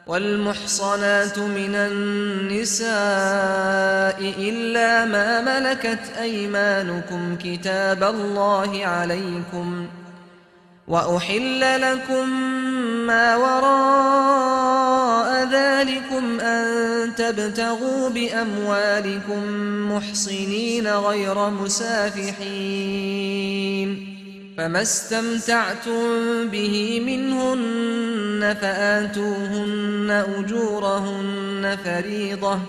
वल्मुहसनातु मिनन्निसाइ इल्ला मा मलकत ऐमानुकुम किताबल्लाहि अलैकुम वउहिल्ल लकुम मा वराअ ज़ालिकुम अन तब्तगू बिअमवालिकुम मुहसिनीन गैर मुसाफिहीन फमस्तमतअतुम बिही मिन्हुन्न फआतूहुन्न उजूरहुन्न फरीज़ह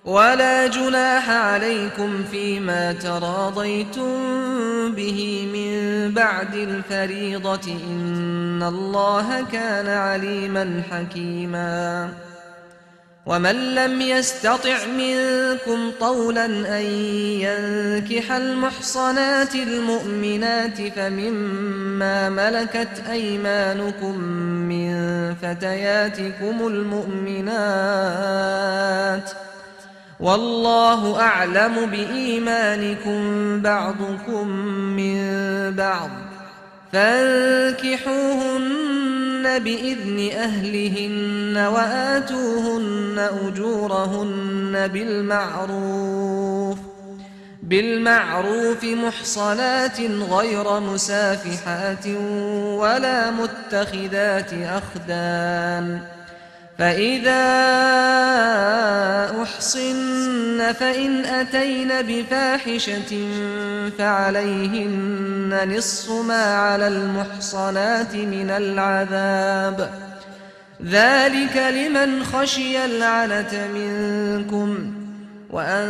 वला जुनाह अलैकुम फीमा तरादयतुम बिही मिन बअदिल फरीज़ति इन्नल्लाह कान अलीमन हकीमा वमन लम यस्तति' मिनकुम तौलन अन यंकिहल मुहसनातिल मुअमिनाति फमिम्मा मलकत ऐमानुकुम मिन फतयातिकुमुल मुअमिनात वल्लाहु अअलमु बिईमानिकुम बअदुकुम मिन बअद फंकिहूहुन्न बिइज़नि अहलिहिन्न वआतूहुन्न उजूरहुन्न बिलमअरूफ मुहसनातिन गैर मुसाफिहातिन वला मुत्तखिदाति अख्दान فإذا أحصن فإن أتين بفاحشة فعليهن نصف ما على المحصنات من العذاب ذلك لمن خشي العنة منكم وأن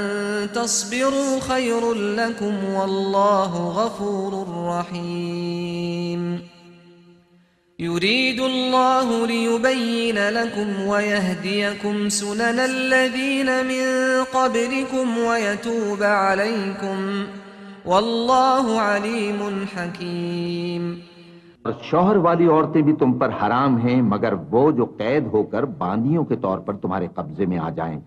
تصبروا خير لكم والله غفور رحيم युरीदु अल्लाहु लियुबय्यिन लकुम वयहदियकुम सुननल लज़ीन मिन क़ब्लिकुम वयतूब अलैकुम वल्लाहु अलीमुन हकीम। और शौहर वाली औरतें भी तुम पर हराम हैं मगर वो जो कैद होकर बांदियों के तौर पर तुम्हारे कब्जे में आ जाएं।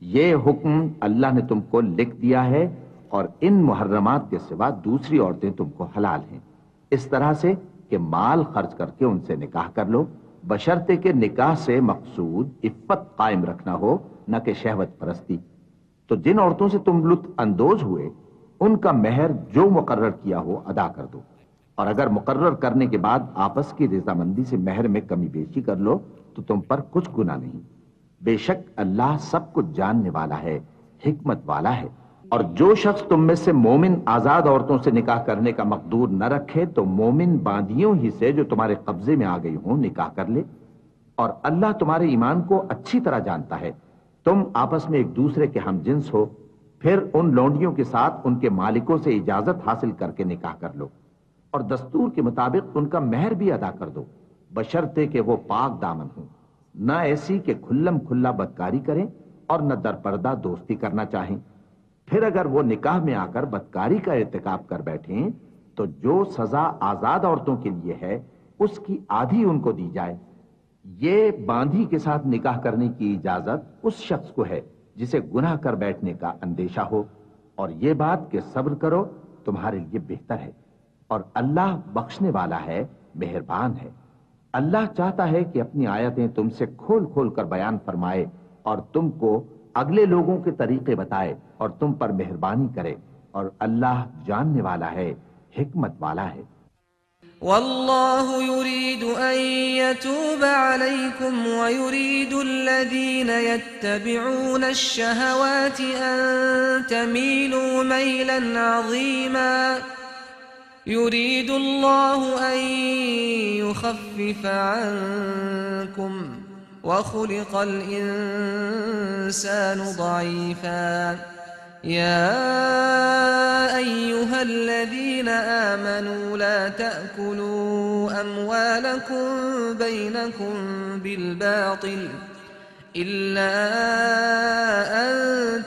ये हुक्म अल्लाह ने तुमको लिख दिया है और इन मुहर्रमात के सिवा दूसरी औरतें तुमको हलाल हैं, इस तरह से कि माल खर्च करके उनसे निकाह कर लो, बशर्ते के निकाह से मकसूद इफ्फत कायम रखना हो, न कि शहवत परस्ती। तो जिन औरतों से तुम लुत्फ अंदोज हुए उनका मेहर जो मुकर्रर किया हो अदा कर दो, और अगर मुकर्रर करने के बाद आपस की रजामंदी से मेहर में कमी बेशी कर लो तो तुम पर कुछ गुनाह नहीं। बेशक अल्लाह सब कुछ जानने वाला है, हिकमत वाला है। और जो शख्स तुम में से मोमिन आजाद औरतों से निकाह करने का मकदूर न रखे तो मोमिन बांदियों ही से जो तुम्हारे कब्जे में आ गई हों निकाह कर ले। और अल्लाह तुम्हारे ईमान को अच्छी तरह जानता है। तुम आपस में एक दूसरे के हमजिन्स हो, फिर उन लौंडियों के साथ उनके मालिकों से इजाजत हासिल करके निकाह कर लो और दस्तूर के मुताबिक उनका मेहर भी अदा कर दो, बशर्ते कि वो पाक दामन हो, न ऐसी कि खुल्लम खुल्ला बदकारी करें और न दरपर्दा दोस्ती करना चाहें। फिर अगर वो निकाह में आकर बदकारी का इर्तिकाब कर बैठें तो जो सजा आजाद औरतों के लिए है उसकी आधी उनको दी जाए। ये बांधी के साथ निकाह करने की इजाजत उस शख्स को है जिसे गुनाह कर बैठने का अंदेशा हो, और ये बात कि सब्र करो तुम्हारे लिए बेहतर है, और अल्लाह बख्शने वाला है, मेहरबान है। अल्लाह चाहता है कि अपनी आयतें तुमसे खोल खोल कर बयान फरमाए और तुमको अगले लोगों के तरीके बताए और तुम पर मेहरबानी करे, और अल्लाह जानने वाला है, हिकमत वाला है। वल्लाहु युरीदु अन यतूब अलैकुम व युरीदु अल्लज़ीन यत्तबिऊन अश-शहवाति अन तमीलू मैलन अज़ीमा युरीदु अल्लाहु अन युखफ्फिफ अन्कुम व खुलिक़ल इंसानु ज़ईफ़ा या अय्युहल्लज़ीन आमनू ला तअकुलू अम्वालकुम बैनकुम बिलबातिल इल्ला अन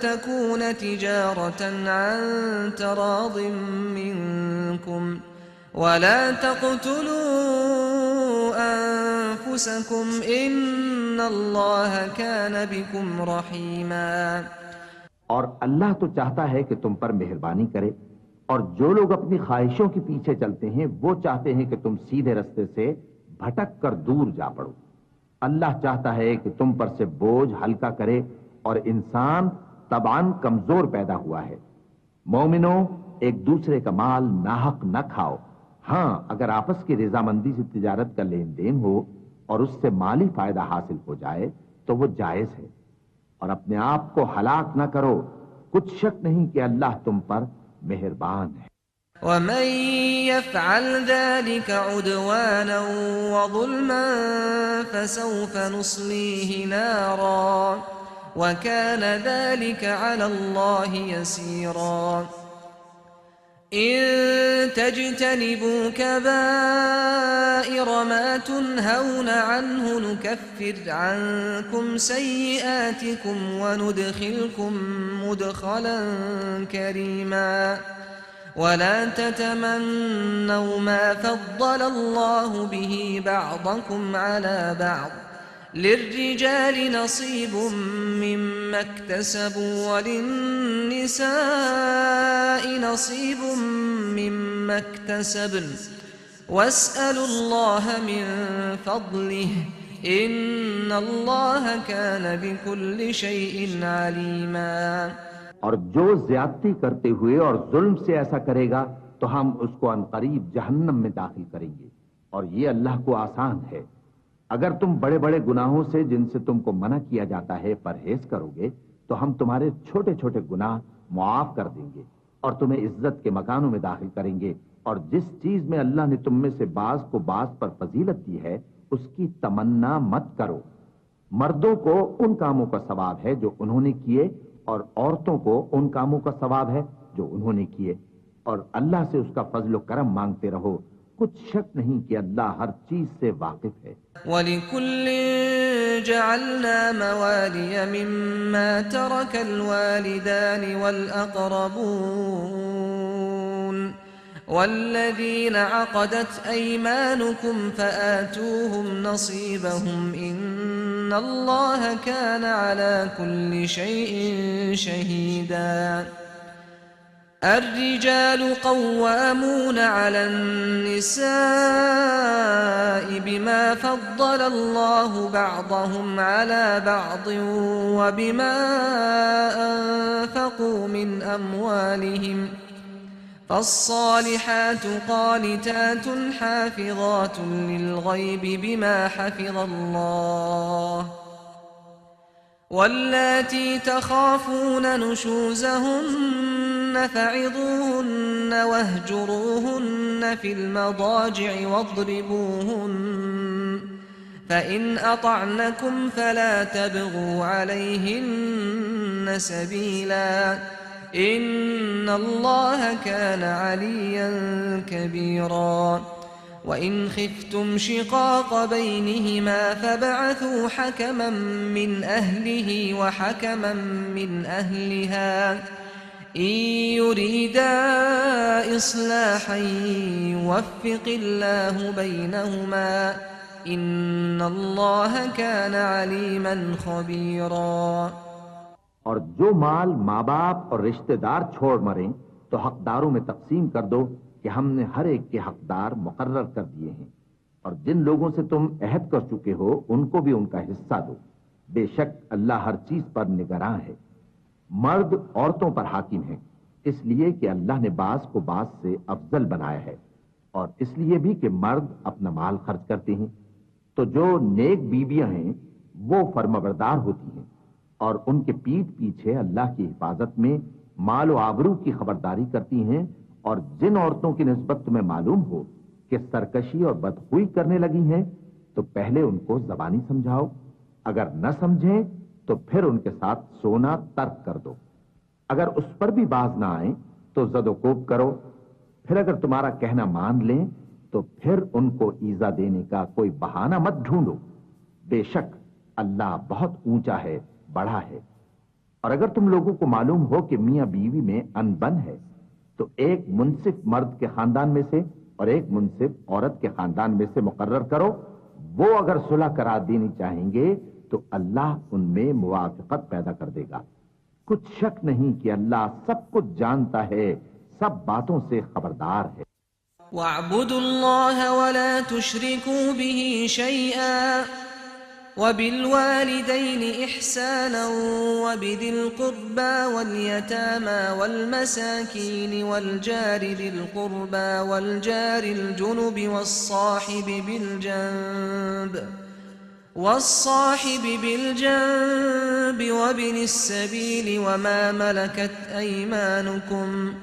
तकून तिजारतन अन तरादिम मिनकुम वला तक़्तुलू अनफुसकुम इन्नल्लाह कान बिकुम रहीमा। और अल्लाह तो चाहता है कि तुम पर मेहरबानी करे, और जो लोग अपनी ख्वाहिशों के पीछे चलते हैं वो चाहते हैं कि तुम सीधे रास्ते से भटक कर दूर जा पड़ो। अल्लाह चाहता है कि तुम पर से बोझ हल्का करे और इंसान तबान कमजोर पैदा हुआ है। मोमिनो, एक दूसरे का माल नाहक न खाओ। हाँ, अगर आपस की रजामंदी से तिजारत का लेन देन हो और उससे माली फायदा हासिल हो जाए तो वो जायज है। और अपने आप को हलाक न करो, कुछ शक नहीं कि अल्लाह तुम पर मेहरबान है। ومن يفعل ذلك عدوانا وظلما فسوف نصليه نارا وكان ذلك على الله يسيرا إن تجتنبوا كبائر ما تنهون عنه نكفر عنكم سيئاتكم وندخلكم مدخلا كريما ولا تتمنوا ما فضل الله به بعضكم على بعض للرجال نصيب مما اكتسبوا وللنساء نصيب مما اكتسبن واسألوا الله من فضله إن الله كان بكل شيء عليما। और जो ज्यादती करते हुए और जुल्म से ऐसा करेगा तो हम उसको अनकरीब जहन्नम में दाखिल करेंगे, और ये अल्लाह को आसान है। अगर तुम बड़े बड़े गुनाहों से जिनसे तुमको मना किया जाता है परहेज करोगे तो हम तुम्हारे छोटे छोटे गुनाह मुआफ कर देंगे और तुम्हें इज्जत के मकानों में दाखिल करेंगे। और जिस चीज में अल्लाह ने तुम में से बाज को बाज पर फजीलत दी है उसकी तमन्ना मत करो। मर्दों को उन कामों का सवाब है जो उन्होंने किए और औरतों को उन कामों का सवाब है जो उन्होंने किए, और अल्लाह से उसका फजल करम मांगते रहो। कुछ शक नहीं कि अल्लाह हर चीज से वाकिफ है। वलिकुल्ल जअलना मवालिय मिम्मा तरकल वालिदानि वल अक़रबून वल्लज़ीना अक़दत अयमानुकुम फ़आतूहुम नसीबहुम इन्नल्लाह कान अला कुल्लि शैइन शहीदा। الرجال قوامون على النساء بما فضل الله بعضهم على بعض وبما أنفقوا من أموالهم فالصالحات قانتات حافظات للغيب بما حفظ الله واللاتي تخافون نشوزهن فعظوهن واهجروهن في المضاجع واضربوهن فإن أطعنكم فلا تبغوا عليهن سبيلا إن الله كان عليا كبيرا وإن خفتم شقاق بينهما فابعثوا حكما من أهله وحكما من أهلها إن يريدا إصلاحا يوفق الله بينهما إن الله كان عليما خبيرا। और जो माल माँ बाप और रिश्तेदार छोड़ मरें तो हकदारों में तकसीम कर दो कि हमने हर एक के हकदार मुकर्रर कर दिए हैं, और जिन लोगों से तुम अहद कर चुके हो उनको भी उनका हिस्सा दो। बेशक अल्लाह हर चीज पर निगरां है। मर्द औरतों पर हाकिम है, इसलिए कि अल्लाह ने बास को बास से अफजल बनाया है, और इसलिए भी कि मर्द अपना माल खर्च करते हैं। तो जो नेक बीबियां हैं वो फर्माबरदार होती हैं और उनके पीठ पीछे अल्लाह की हिफाजत में माल व आबरू की खबरदारी करती हैं। और जिन औरतों की निस्बत तुम्हें मालूम हो कि सरकशी और बदखुई करने लगी हैं तो पहले उनको जबानी समझाओ, अगर न समझें तो फिर उनके साथ सोना तर्क कर दो। अगर उस पर भी बाज ना आए तो जदोकोब करो। फिर अगर तुम्हारा कहना मान लें तो फिर उनको ईजा देने का कोई बहाना मत ढूंढो। बेशक अल्लाह बहुत ऊंचा है, बड़ा है। और अगर तुम लोगों को मालूम हो कि मियां बीवी में अनबन है तो एक मुंसिफ मर्द के खानदान में से और एक मुंसिफ औरत के खानदान में से मुकर्रर करो। वो अगर सुलह करार देनी चाहेंगे तो अल्लाह उनमें मुवाफिकत पैदा कर देगा। कुछ शक नहीं कि अल्लाह सब कुछ जानता है, सब बातों से खबरदार है। वअबुदुल्लाह वला तुश्रिकू बिही शैआ وبالوالدين إحسانا وبذي القربى واليتامى والمساكين والجار ذي القربى والجار الجنب والصاحب بالجنب وابن السبيل وما ملكت أيمانكم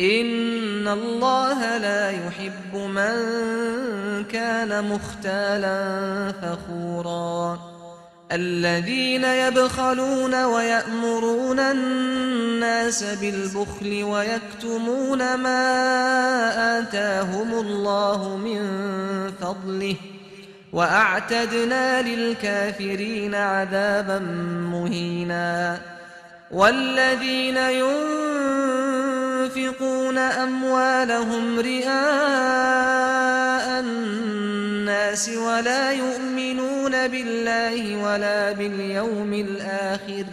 إن الله لا يحب من كان مختالا فخورا الذين يبخلون ويأمرون الناس بالبخل ويكتمون ما آتاهم الله من فضله وأعتدنا للكافرين عذابا مهينا والذين ينفقون أموالهم رئاء الناس ولا يؤمنون بالله ولا باليوم الآخر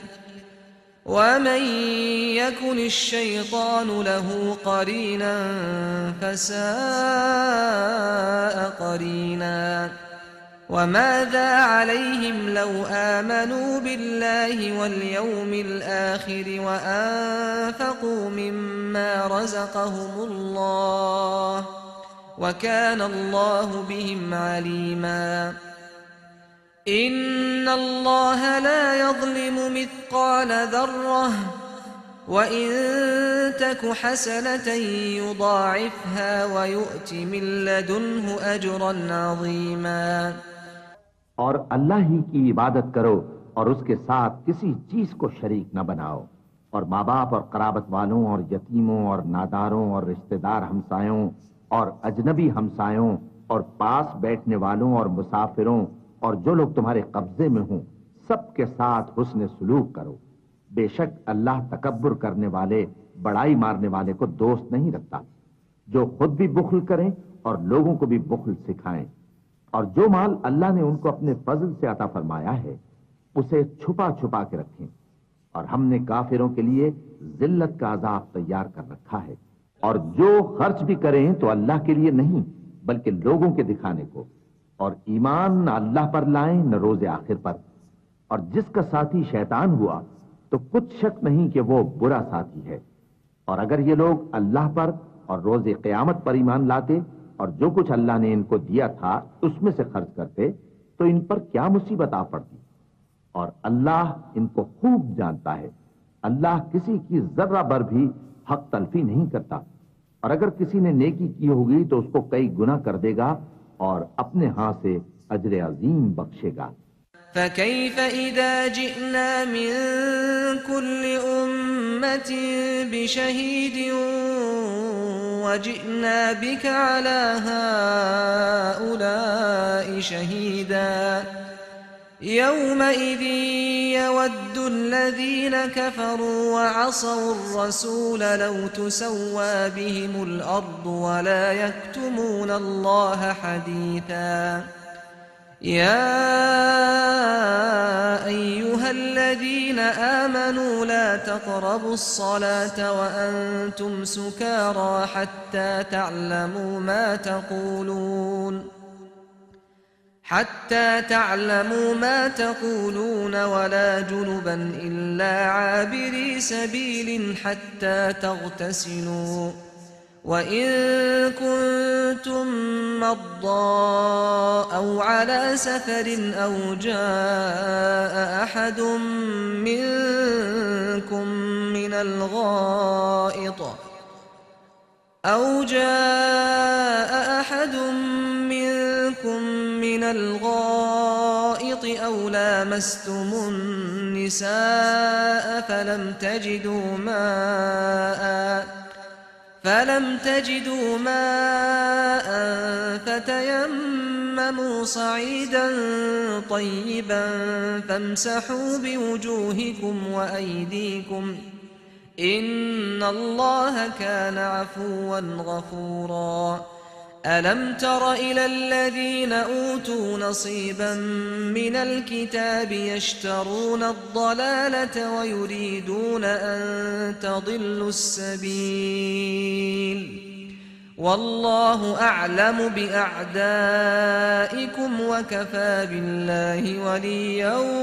ومن يكن الشيطان له قرينا فساء قرينا وماذا عليهم لو آمنوا بالله واليوم الآخر وأنفقوا مما رزقهم الله وكان الله بهم عليما إن الله لا يظلم مثقال ذرة وإن تك حسنة يضاعفها ويؤت من لدنه أجرا عظيما और अल्लाह ही की इबादत करो और उसके साथ किसी चीज को शरीक न बनाओ और माँ बाप और कराबत वालों और यतीमों और नादारों और रिश्तेदार हमसायों और अजनबी हमसायों और पास बैठने वालों और मुसाफिरों और जो लोग तुम्हारे कब्जे में हों सबके साथ हुस्न सुलूक करो। बेशक अल्लाह तकब्बुर करने वाले बड़ाई मारने वाले को दोस्त नहीं रखता। जो खुद भी बुख्ल करें और लोगों को भी बुख्ल सिखाएं और जो माल अल्लाह ने उनको अपने फजल से अता फरमाया है उसे छुपा छुपा के रखें और हमने काफिरों के लिए जिल्लत का अजाब तैयार कर रखा है। और जो खर्च भी करें तो अल्लाह के लिए नहीं बल्कि लोगों के दिखाने को और ईमान न अल्लाह पर लाएं न रोजे आखिर पर। और जिसका साथी शैतान हुआ तो कुछ शक नहीं कि वो बुरा साथी है। और अगर ये लोग अल्लाह पर और रोजे क़यामत पर ईमान लाते और जो कुछ अल्लाह ने इनको दिया था उसमें से खर्च करते तो इन पर क्या मुसीबत आ पड़ती। और अल्लाह इनको खूब जानता है। अल्लाह किसी की जर्रा भर भी हक तलफी नहीं करता और अगर किसी ने नेकी की होगी तो उसको कई गुना कर देगा और अपने हाथ से अजर अजीम बख्शेगा। فكيف إذا جئنا من كل أمة بشهيد وجئنا بك على هؤلاء شهيدا يومئذ يود الذين كفروا وعصوا الرسول لو تسوى بهم الأرض ولا يكتمون الله حديثا يا أيها الذين آمنوا لا تقربوا الصلاة وأنتم سكارى حتى تعلموا ما تقولون ولا جنبا إلا عابري سبيل حتى تغتسلوا وإن كنتم مرضى أو على سفر أو جاء أحد منكم من الغائط أو لامستم النساء فلم تجدوا ماء فتيمموا صعيدا طيبا فامسحوا بوجوهكم وأيديكم إن الله كان عفوا غفورا ألم تر إلى الذين أوتوا نصيبا من الكتاب يشترون الضلالة ويريدون أن تضلوا السبيل वल्लाहु अअलमु बिअअदाइकुम वकफा बिल्लाहि वलिय्यन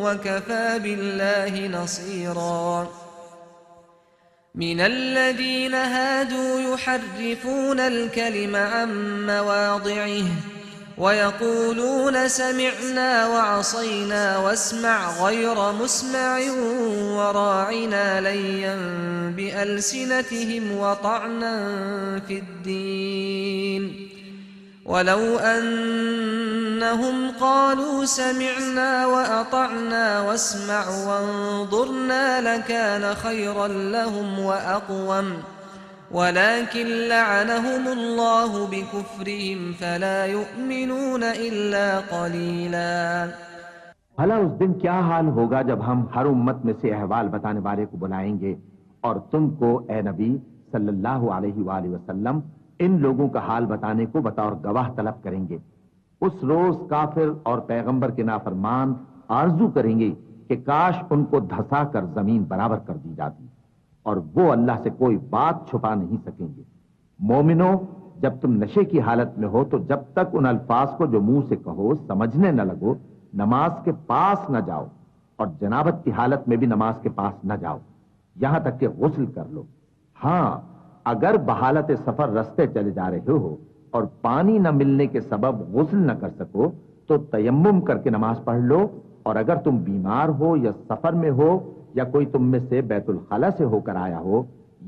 वकफा बिल्लाहि नसीरा। मिनल्लज़ीन हादू युहर्रिफून अल-कलिम अन मवादि'ihi वयक़ूलून समि'ना वअसैना वस्मअ गैर मुस्मअ वरा'iना लय्यन बिअल्सिनतिहिम वतअनन फिद्दीन वलौ अन्नहुम क़ालू समि'ना वअतअना वस्मअ वंज़ुरना लकान खैरन लहुम वअक़वम वलाकिन लअनहुमुल्लाहु बिकुफ्रिहिम फला युमिनून इल्ला क़लीला। भला उस दिन क्या हाल होगा जब हम हर उम्मत में से अहवाल बताने वाले को बुलाएंगे और तुमको ए नबी सल्लल्लाहु अलैहि वसल्लम इन लोगों का हाल बताने को बतौर गवाह तलब करेंगे। उस रोज काफिर और पैगंबर के नाफरमान आरजू करेंगे कि काश उनको धसा कर जमीन बराबर कर दी जाती, और वो अल्लाह से कोई बात छुपा नहीं सकेंगे। मोमिनो, जब तुम नशे की हालत में हो तो जब तक उन अल्फाज को जो मुंह से कहो समझने न लगो, नमाज के पास न जाओ, और जनाबत की हालत में भी नमाज के पास न जाओ, यहां तक कि गुस्ल कर लो। हां, अगर बहालत सफर रास्ते चले जा रहे हो और पानी न मिलने के सबब गुस्ल न कर सको तो तयम्मुम करके नमाज पढ़ लो, और अगर तुम बीमार हो या सफर में हो या कोई तुम में से बैतुल खला से होकर आया हो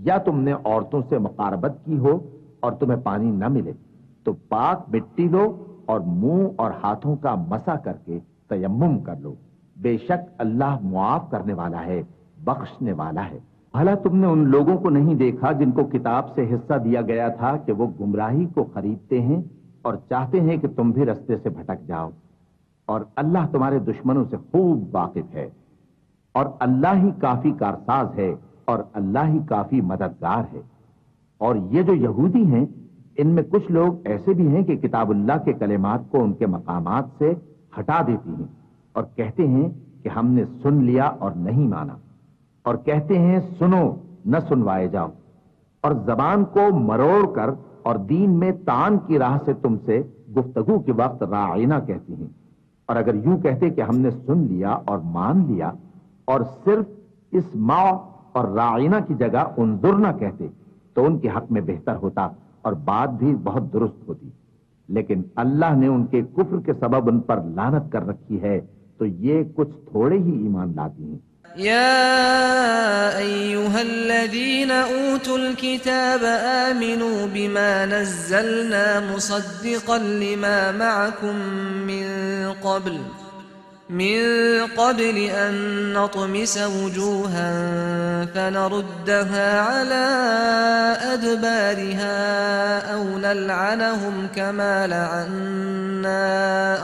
या तुमने औरतों से मुकारबत की हो और तुम्हें पानी न मिले तो पाक मिट्टी लो और मुंह और हाथों का मसा करके तयम्मुम कर लो। बेशक अल्लाह मुआफ करने वाला है, बख्शने वाला है। भला तुमने उन लोगों को नहीं देखा जिनको किताब से हिस्सा दिया गया था कि वो गुमराही को खरीदते हैं और चाहते हैं कि तुम भी रास्ते से भटक जाओ, और अल्लाह तुम्हारे दुश्मनों से खूब वाकिफ है, और अल्लाह ही काफी कारसाज है, और अल्लाह ही काफी मददगार है। और ये जो यहूदी हैं, इनमें कुछ लोग ऐसे भी हैं कि किताबुल्लाह के कलिमात को उनके मकामात से हटा देती हैं और कहते हैं कि हमने सुन लिया और नहीं माना, और कहते हैं सुनो न सुनवाए जाओ, और जबान को मरोड़ कर और दीन में तान की राह से तुमसे गुफ्तगू के वक्त राइना कहती हैं। और अगर यूं कहते कि हमने सुन लिया और मान लिया और सिर्फ इस माँ और राइना की जगह उन्जुर न कहते तो उनके हक में बेहतर होता और बात भी बहुत दुरुस्त होती। लेकिन अल्लाह ने उनके कुफ्र के सबब उन पर लानत कर रखी है, तो ये कुछ थोड़े ही ईमान लाती हैं। या अय्युहल्लज़ीन ऊतुल किताब आमिनू बिमा नज़्ज़लना मुसद्दिक़न लिमा मअकुम मिन क़ब्ल अन नतमिस वुजूहन फनरुद्दहा अला अदबारिहा औ नलअनहुम कमा लअन्ना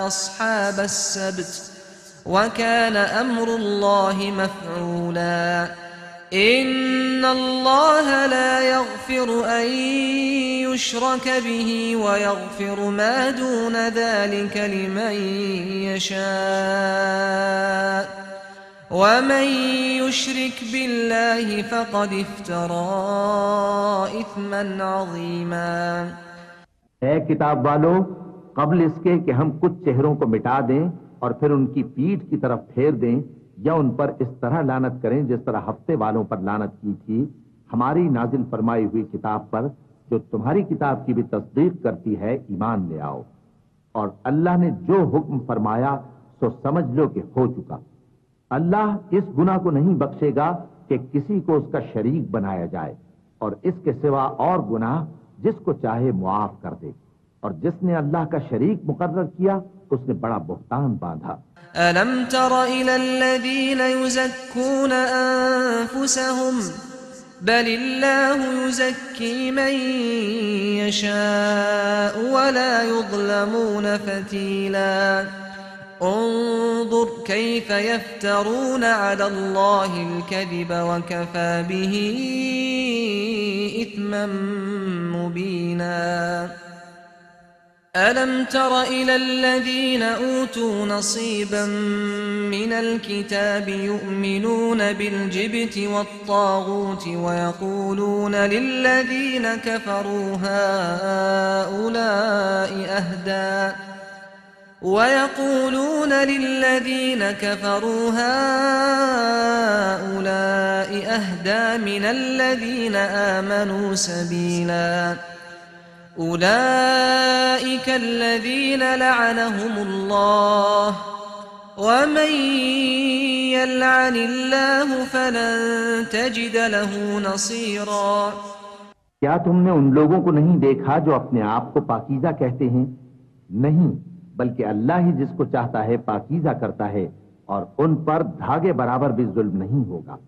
अस्हाबस सब्त वकान अम्रुल्लाहि मफ़ऊला। इन्नल्लाह ला यग़फ़िरु अन युश्रक बिही वयग़फ़िरु मा दून ज़ालिक लिमन यशाअ वमन युश्रिक बिल्लाहि फ़क़द इफ़्तरा इस्मन अज़ीमा। ऐ किताब वालों, कब्ल इसके कि हम कुछ चेहरों को मिटा दें और फिर उनकी पीठ की तरफ फेर दें या उन पर इस तरह लानत करें जिस तरह हफ्ते वालों पर लानत की थी, हमारी नाजिल फरमाई हुई किताब पर जो तुम्हारी किताब की भी तस्दीक करती है, ईमान ले आओ। और अल्लाह ने जो हुक्म फरमाया सो समझ लो कि हो चुका। अल्लाह इस गुनाह को नहीं बख्शेगा कि किसी को उसका शरीक बनाया जाए, और इसके सिवा और गुनाह जिसको चाहे मुआफ कर दे, और जिसने अल्लाह का शरीक मुकर्रर किया उसने बड़ा बुहतान बांधा। अलम तर इलल्लज़ीन युज़क्कून अनफुसहुम बलिल्लाहु युज़क्की मन यशाअ वला युज़लमून फतीला। उन्जुर कैफ यफ्तरून अलल्लाहिल कज़िब वकफ़ा बिही इस्मन मुबीना। ألم تر إلى الذين أوتوا نصيبا من الكتاب يؤمنون بالجبت والطاغوت ويقولون للذين كفروا هؤلاء أهدى من الذين آمنوا سبيلا أولئك الذين لعنهم الله ومن يلعن الله فلن تجد له نصيرا। क्या तुमने उन लोगों को नहीं देखा जो अपने आप को पाकीज़ा कहते हैं? नहीं, बल्कि अल्लाह ही जिसको चाहता है पाकीज़ा करता है और उन पर धागे बराबर भी जुल्म नहीं होगा।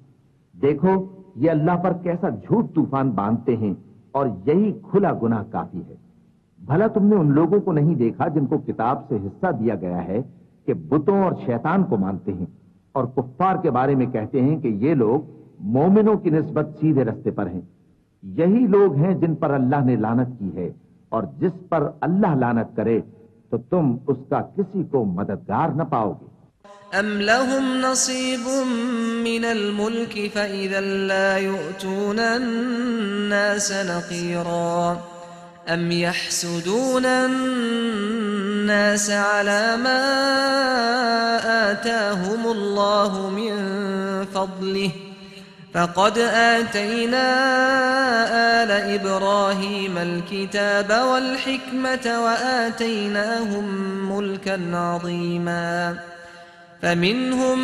देखो ये अल्लाह पर कैसा झूठ तूफान बांधते हैं और यही खुला गुनाह काफी है। भला तुमने उन लोगों को नहीं देखा जिनको किताब से हिस्सा दिया गया है कि बुतों और शैतान को मानते हैं और कुफ्फार के बारे में कहते हैं कि ये लोग मोमिनों की निस्बत सीधे रास्ते पर हैं। यही लोग हैं जिन पर अल्लाह ने लानत की है और जिस पर अल्लाह लानत करे तो तुम उसका किसी को मददगार न पाओगे। أم لهم نصيب من الملك فإذا لا يؤتون الناس نقيرا أم يحسدون الناس على ما آتاهم الله من فضله فقد آتينا آل إبراهيم الكتاب والحكمة وآتيناهم ملكا عظيما فمنهم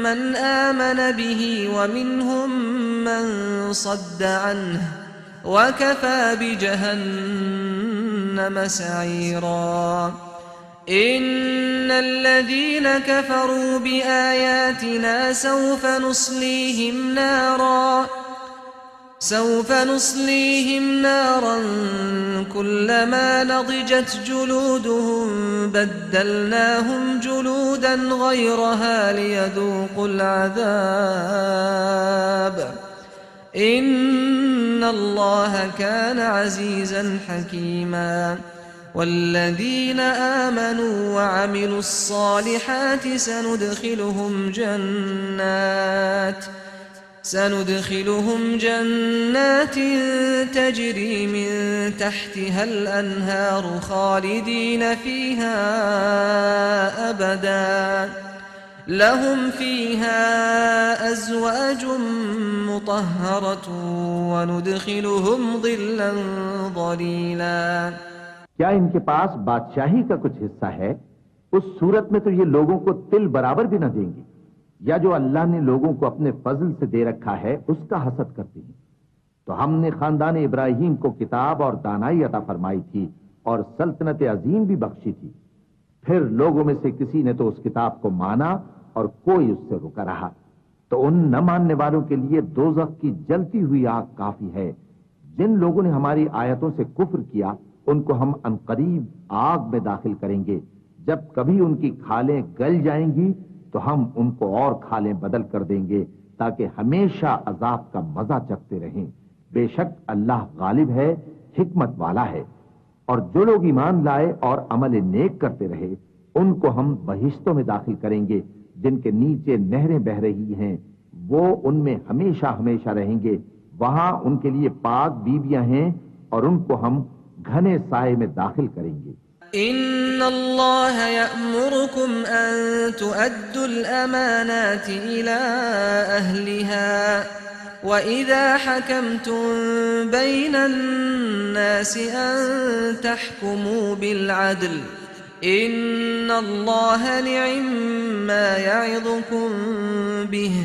من آمن به ومنهم من صد عنه وكفى بجهنم سعيرا إن الذين كفروا بآياتنا سوف نصليهم نارا كلما نضجت جلودهم بدلناهم جلودا غيرها ليذوقوا العذاب إن الله كان عزيزا حكيما والذين آمنوا وعملوا الصالحات سندخلهم جنات تجري من تحتها الأنهار خالدين فيها أبدا لهم فيها أزواج مطهرة وندخلهم ظلا ظليلا। क्या इनके पास बादशाही का कुछ हिस्सा है? उस सूरत में तो ये लोगों को तिल बराबर भी न देंगे। या जो अल्लाह ने लोगों को अपने फजल से दे रखा है उसका हसद करते हैं। तो हमने खानदान इब्राहिम को किताब और दानाई अता फरमाई थी और सल्तनत अजीम भी बख्शी थी। फिर लोगों में से किसी ने तो उस किताब को माना और कोई उससे रुका रहा, तो उन न मानने वालों के लिए दोज़ख की जलती हुई आग काफी है। जिन लोगों ने हमारी आयतों से कुफ्र किया उनको हम अनकरीब आग में दाखिल करेंगे। जब कभी उनकी खालें गल जाएंगी तो हम उनको और खालें बदल कर देंगे ताकि हमेशा अजाब का मजा चखते रहें। बेशक अल्लाह गालिब है, हिकमत वाला है। और जो लोग ईमान लाए और अमल नेक करते रहे उनको हम बहिश्तों में दाखिल करेंगे जिनके नीचे नहरें बह रही हैं। वो उनमें हमेशा हमेशा रहेंगे। वहां उनके लिए पाक बीबियां हैं और उनको हम घने साए में दाखिल करेंगे। इन्नल्लाह यअमुरुकुम अन तुअद्दुल अमानाति इला अहलिहा व इज़ा हकमतुम बैनन नासि अन तहकुमू बिल अद्ल इन्नल्लाह निअम्मा यइज़ुकुम बिहि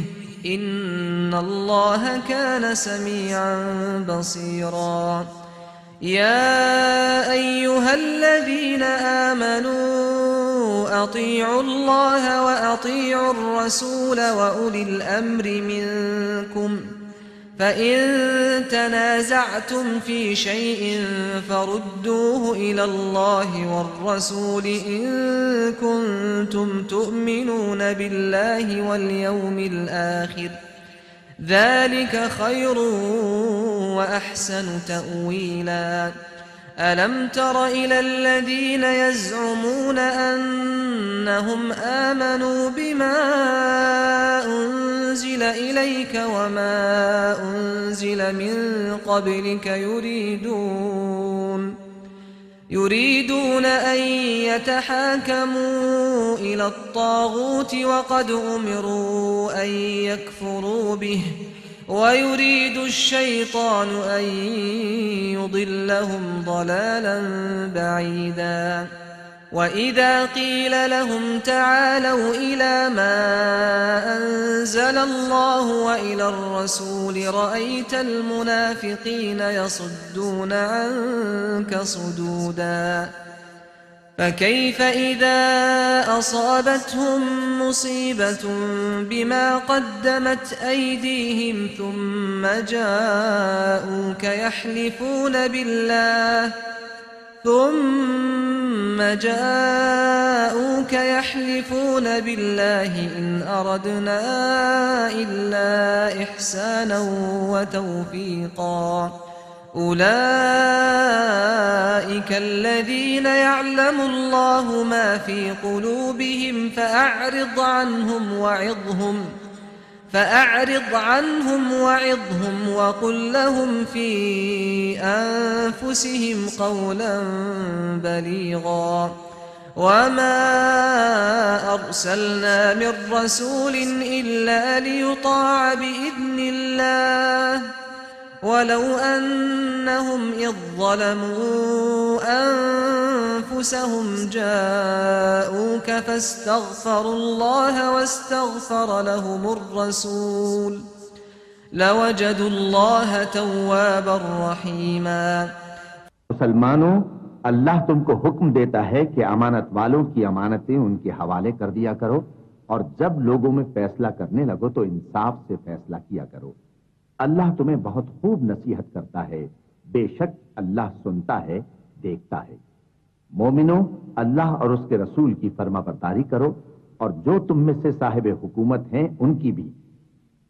इन्नल्लाह कान समीअन बसीरा। या अय्युहल्लज़ीन आमनू अतीउल्लाह व अतीउर रसूल व उलिल अम्रि मिनकुम फ़इन तनाज़अतुम फ़ी शैइन फ़रुद्दूहु इलल्लाहि वर्रसूल इन कुन्तुम तुअमिनून बिल्लाहि वल यौमिल आखिर ذلك خير وأحسن تأويلا। ألم تر إلى الذين يزعمون أنهم آمنوا بما أنزل إليك وما أنزل من قبلك يريدون أن يتحاكموا إلى الطاغوت وقد أمروا أن يكفروا به ويريد الشيطان أن يضلهم ضلالا بعيدا وإذا قيل لهم تعالوا إلى ما أنزل الله وإلى الرسول رأيت المنافقين يصدون عنك صدودا فكيف إذا أصابتهم مصيبة بما قدمت أيديهم ثم جاءوك يحلفون بالله إن أردنا إلا إحسانا وتوفيقا أولئك الذين يعلم الله ما في قلوبهم فأعرض عنهم وعظهم وقل لهم في أنفسهم قولا بليغا وما أرسلنا من رسول إلا ليطاع بإذن الله ولو أنهم إذ ظلموا أنفسهم جاءوك فاستغفروا الله واستغفر لهم الرسول لوجدوا الله توابا رحيما मुसलमानों, अल्लाह तुमको हुक्म देता है कि अमानत वालों की अमानतें उनके हवाले कर दिया करो और जब लोगों में फैसला करने लगो तो इंसाफ से फैसला किया करो। अल्लाह तुम्हें बहुत खूब नसीहत करता है, बेशक अल्लाह सुनता है, देखता है। मोमिनो, अल्लाह और उसके रसूल की फर्माबरदारी करो और जो तुम में से साहिब हुकूमत हैं उनकी भी।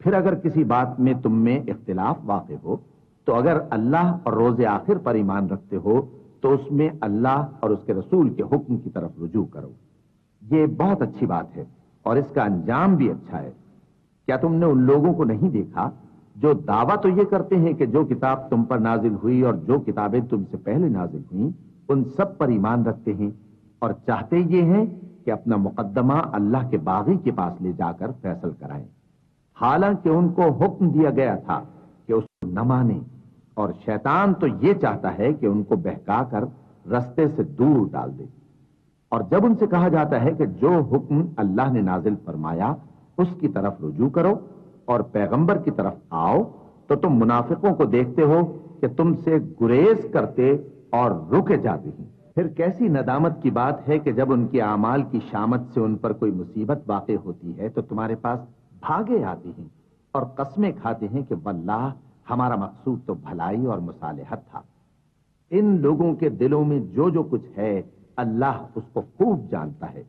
फिर अगर किसी बात में तुम में इख्तिलाफ वाक़े हो तो अगर अल्लाह और रोज़े आखिर पर ईमान रखते हो तो उसमें अल्लाह और उसके रसूल के हुक्म की तरफ रुजू करो। ये बहुत अच्छी बात है और इसका अंजाम भी अच्छा है। क्या तुमने उन लोगों को नहीं देखा जो दावा तो ये करते हैं कि जो किताब तुम पर नाजिल हुई और जो किताबें तुमसे पहले नाजिल हुई उन सब पर ईमान रखते हैं और चाहते ये हैं कि अपना मुकद्दमा अल्लाह के बागी के पास ले जाकर फैसल कराएं, हालांकि उनको हुक्म दिया गया था कि उसको न माने और शैतान तो ये चाहता है कि उनको बहकाकर रास्ते से दूर डाल दे। और जब उनसे कहा जाता है कि जो हुक्म अल्लाह ने नाजिल फरमाया उसकी तरफ रुजू करो और पैगंबर की तरफ आओ तो तुम मुनाफिकों को देखते हो कि तुमसे गुरेज करते और रुके जाते हैं। फिर कैसी नदामत की बात है कि जब उनके आमाल की शामत से उन पर कोई मुसीबत वाक़े होती है तो तुम्हारे पास भागे आते हैं और कस्में खाते हैं कि वल्लाह हमारा मकसूद तो भलाई और मुसालिहत था। इन लोगों के दिलों में जो जो कुछ है अल्लाह उसको खूब जानता है।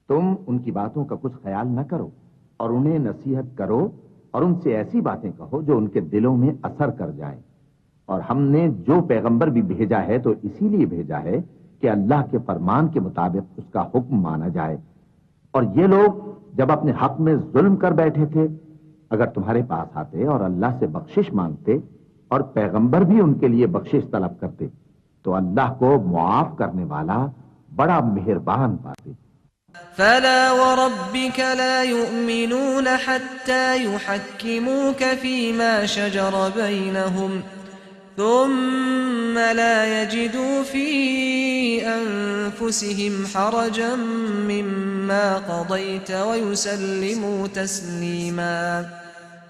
तुम उनकी बातों का कुछ ख्याल न करो और उन्हें नसीहत करो और उनसे ऐसी बातें कहो जो उनके दिलों में असर कर जाए। और हमने जो पैगंबर भी भेजा है तो इसीलिए भेजा है कि अल्लाह के फरमान के मुताबिक उसका हुक्म माना जाए। और ये लोग जब अपने हक में जुल्म कर बैठे थे, अगर तुम्हारे पास आते और अल्लाह से बख्शिश मांगते और पैगंबर भी उनके लिए बख्शिश तलब करते तो अल्लाह को मुआफ करने वाला बड़ा मेहरबान पाते। فلا وربك لا يؤمنون حتى يحكموك فيما شجر بينهم ثم لا يجدوا في أنفسهم حرجا مما قضيت ويسلموا تسليما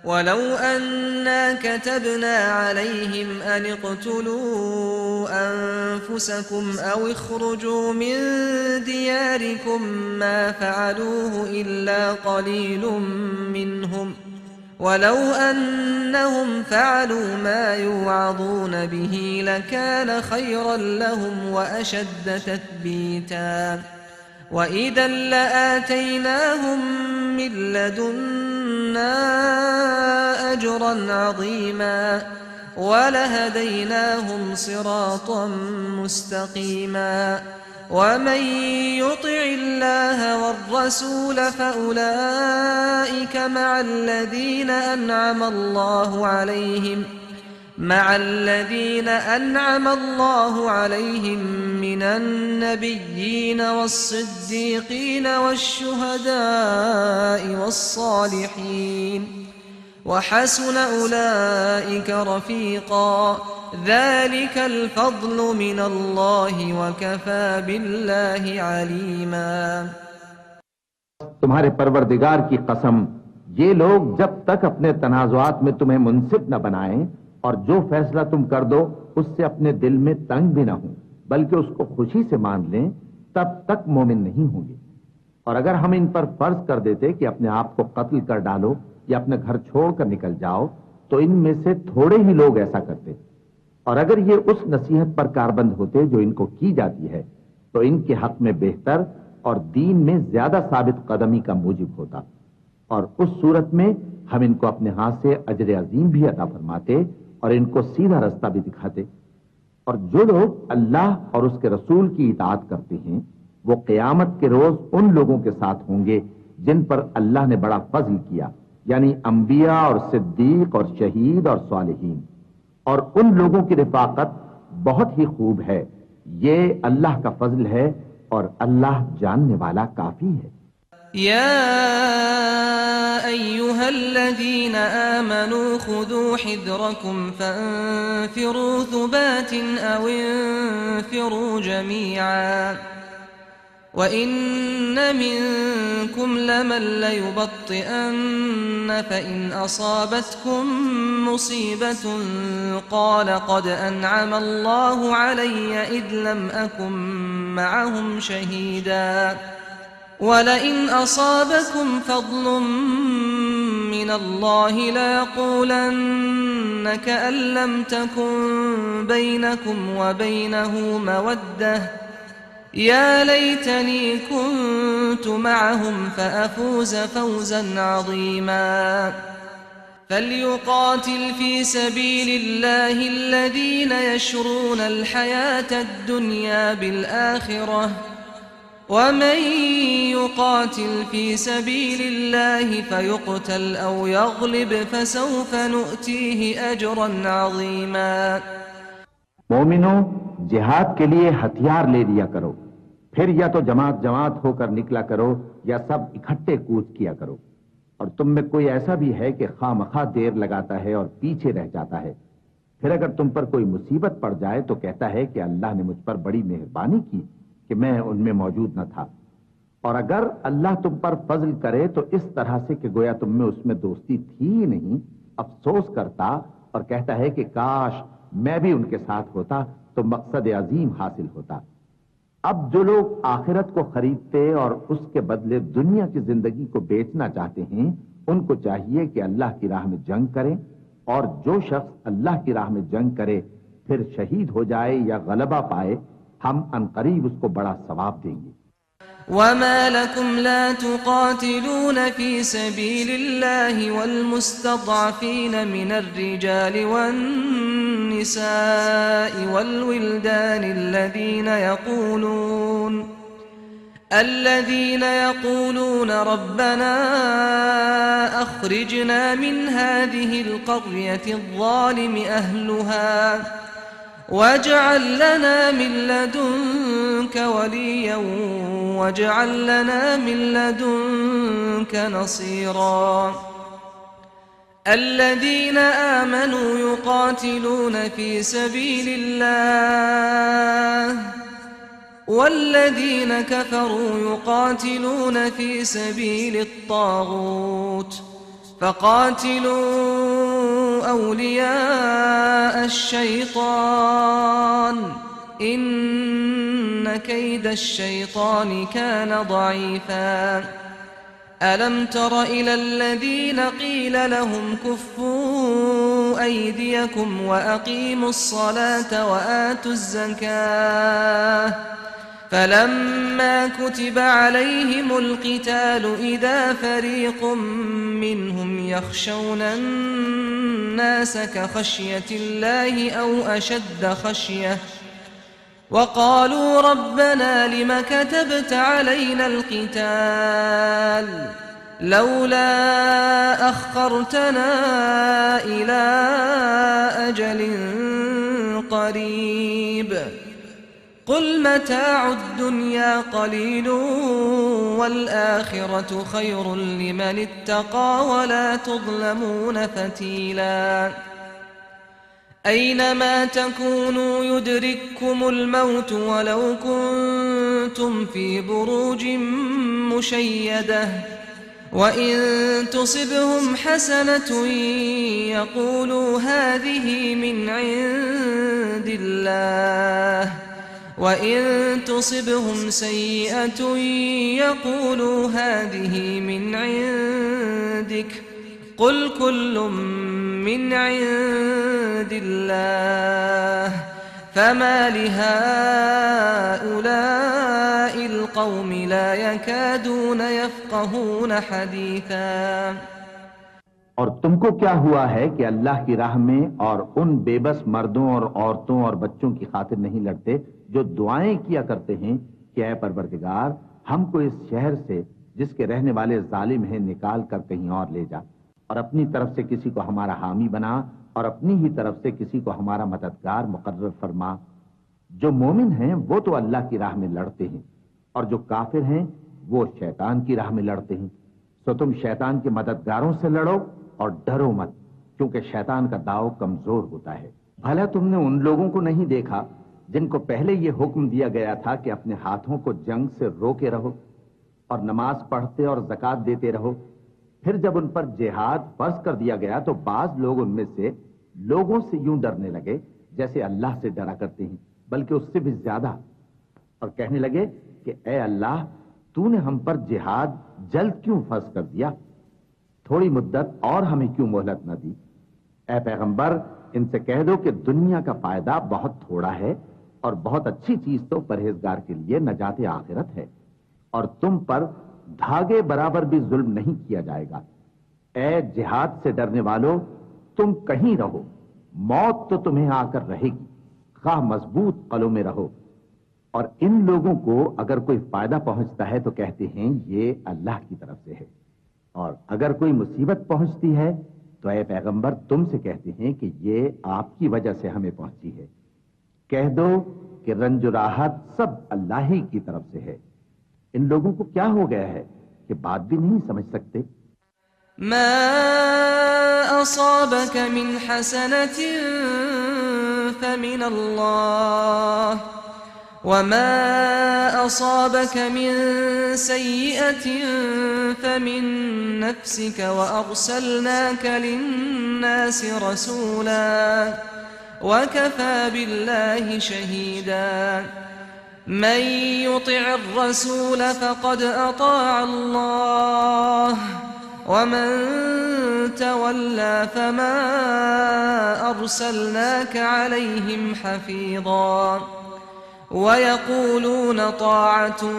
ولو أنا كتبنا عليهم أن اقتلوا أنفسكم أو اخرجوا من دياركم ما فعلوه إلا قليل منهم ولو أنهم فعلوا ما يوعظون به لكان خيرا لهم وأشد تثبيتا وإذا لآتيناهم من لدنا أجرا عظيما वलहदैनाहुम सिरातन मुस्तकीमा वमन युतिइल्लाह वर्रसूल फउलाइक मअल्लज़ीन अनअम अल्लाहु अलैहिम मिनन्नबिय्यीन वस्सिद्दीक़ीन वश्शुहदाኢ वस्सालिहीन वहसुन उलाइक रफ़ीक़ा ज़ालिकल फ़ज़्लु मिनल्लाहि वकफ़ा बिल्लाहि अलीमा। तुम्हारे परवरदिगार की कसम, ये लोग जब तक अपने तनाज़ुआत में तुम्हें मुंसिफ न बनाएं और जो फैसला तुम कर दो उससे अपने दिल में तंग भी ना हो बल्कि उसको खुशी से मान लें, तब तक मोमिन नहीं होंगे। और अगर हम इन पर फर्ज कर देते कि अपने आप को कत्ल कर डालो या अपने घर छोड़कर निकल जाओ, तो इनमें से थोड़े ही लोग ऐसा करते। और अगर ये उस नसीहत पर कारबंद होते जो इनको की जाती है, तो इनके हक में बेहतर और दीन में ज्यादा साबित कदमी का मूजिब होता। और उस सूरत में हम इनको अपने हाथ से अजर अजीम भी अता फरमाते और इनको सीधा रास्ता भी दिखाते। और जो लोग अल्लाह और उसके रसूल की इताअत करते हैं, वो क़यामत के रोज उन लोगों के साथ होंगे जिन पर अल्लाह ने बड़ा फजल किया, यानी अंबिया और सिद्दीक और शहीद और सालिहीन। और उन लोगों की रिफाकत बहुत ही खूब है। ये अल्लाह का फजल है और अल्लाह जानने वाला काफी है। या अय्युहल्लज़ीन आमनू खुदू हिज़्रकुम फन्फिरू थुबातिन अव इन्फिरू जमीआ वइन्न मिनकुम लमन लयुबत्तिअन्न फइन असाबतकुम मुसीबतुन क़ाल क़द अनअम अल्लाहु अलय्य इज़ लम अकुन मअहुम शहीदा वलइन असाबकुम फ़ज़लुम मिनल्लाहि लयक़ूलन्न कअन लम तकुन बैनकुम व बैनहु मवद्दह या लैतनी कुन्तु मअहुम फ़अफ़ूज़ फ़ौज़न अज़ीमा। फल्युक़ातिल फ़ी सबीलिल्लाहि الذين यशरून الحياة الدنيا بالآخرة वमन युक़ातिल फ़ी सबीलिल्लाहि फ़युक़तल औ यग़लिब फ़सौफ़ नुअतीहि अजरन अज़ीमा। मोमिनो, जिहाद के लिए हथियार ले लिया करो, फिर या तो जमात जमात होकर निकला करो या सब इकट्ठे कूच किया करो। और तुम में कोई ऐसा भी है कि खामखा देर लगाता है और पीछे रह जाता है, फिर अगर तुम पर कोई मुसीबत पड़ जाए तो कहता है कि अल्लाह ने मुझ पर बड़ी मेहरबानी की कि मैं उनमें मौजूद न था। और अगर अल्लाह तुम पर फजल करे तो इस तरह से कि गोया तुम में उसमें दोस्ती थी ही नहीं, अफसोस करता और कहता है कि काश मैं भी उनके साथ होता तो मकसद अजीम हासिल होता। अब जो लोग आखिरत को खरीदते और उसके बदले दुनिया की जिंदगी को बेचना चाहते हैं, उनको चाहिए कि अल्लाह की राह में जंग करें, और जो शख्स अल्लाह की राह में जंग करे फिर शहीद हो जाए या गलबा पाए, हम अनकरीब उसको बड़ा सवाब देंगे। वमा लकुम ला तुक़ातिलून फ़ी सबीलिल्लाहि वल्मुस्तज़अफ़ीन मिनर रिजालि वन्निसाइ वल्विल्दानि الذين يقولون ربنا أخرجنا من هذه القرية الظالم أهلها واجعل لنا من لدنك وليا واجعل لنا من لدنك نصيرا الذين آمنوا يقاتلون في سبيل الله والذين كفروا يقاتلون في سبيل الطاغوت فقاتلوا أولياء الشيطان إن كيد الشيطان كان ضعيفا ألم تر إلى الذين قيل لهم كفوا أيديكم وأقيموا الصلاة وآتوا الزكاة فلما كتب عليهم القتال إذا فريق منهم يخشون الناس كخشية الله أو أشد خشية وقالوا ربنا لم كتبت علينا القتال لولا أخرتنا إلى أجل قريب قل متاع الدنيا قليل والآخرة خير لمن اتقى ولا تظلمون فتيلا أينما تكونوا يدرككم الموت ولو كنتم في بروج مشيدة وإن تصبهم حسنة يقولوا هذه من عند الله وإن تصبهم سيئة يقولوا هذه من عندك قل كل من عند الله فما لهؤلاء القوم لا يكادون يفقهون حديثا और तुमको क्या हुआ है कि अल्लाह की राह में और उन बेबस मर्दों और औरतों और बच्चों की खातिर नहीं लड़ते जो दुआएं किया करते हैं कि ऐ परवरदिगार हमको इस शहर से जिसके रहने वाले जालिम हैं निकाल कर कहीं और ले जा और अपनी तरफ से किसी को हमारा हामी बना और अपनी ही तरफ से किसी को हमारा मददगार मुकर्रर फरमा। जो मोमिन हैं वो तो अल्लाह की राह में लड़ते हैं और जो काफिर हैं वो शैतान की राह में लड़ते हैं। तो तुम शैतान के मददगारों से लड़ो और डरो मत, क्योंकि शैतान का दाव कमजोर होता है। भला तुमने उन लोगों को नहीं देखा जिनको पहले ये हुक्म दिया गया था कि अपने हाथों को जंग से रोके रहो और नमाज पढ़ते और ज़कात देते रहो। फिर जब उन पर जिहाद फर्ज कर दिया गया तो बाज लोग उनमें से लोगों से यूं डरने लगे जैसे अल्लाह से डरा करते हैं, बल्कि उससे भी ज्यादा, और कहने लगे कि ए अल्लाह, तूने हम पर जिहाद जल्द क्यों फर्ज कर दिया? थोड़ी मुद्दत और हमें क्यों मोहलत न दी? ए पैगंबर, इनसे कह दो कि दुनिया का फायदा बहुत थोड़ा है और बहुत अच्छी चीज तो परहेजगार के लिए नजाते आखिरत है, और तुम पर धागे बराबर भी जुल्म नहीं किया जाएगा। ए जिहाद से डरने वालों, तुम कहीं रहो, मौत तो तुम्हें आकर रहेगी, खा मजबूत कलों में रहो। और इन लोगों को अगर कोई फायदा पहुंचता है तो कहते हैं ये अल्लाह की तरफ से है, और अगर कोई मुसीबत पहुंचती है तो ऐ पैगंबर तुमसे कहते हैं कि ये आपकी वजह से हमें पहुंची है। कह दो कि रंज राहत सब अल्लाह ही की तरफ से है। इन लोगों को क्या हो गया है कि बात भी नहीं समझ सकते? मा असाबक मिन हसनतिन फमिन अल्लाह वमा असाबक मिन सय्यतिन फमिन नफ्सिक वअरसलनाक लिन्नासि रसूला वकफा बिल्लाहि शहीदा मन युति'र रसूल फक़द अताअ अल्लाह वमन तवल्ला फमा अरसलनाक अलैहिम हफ़ीज़ा वयक़ूलून ताअतुन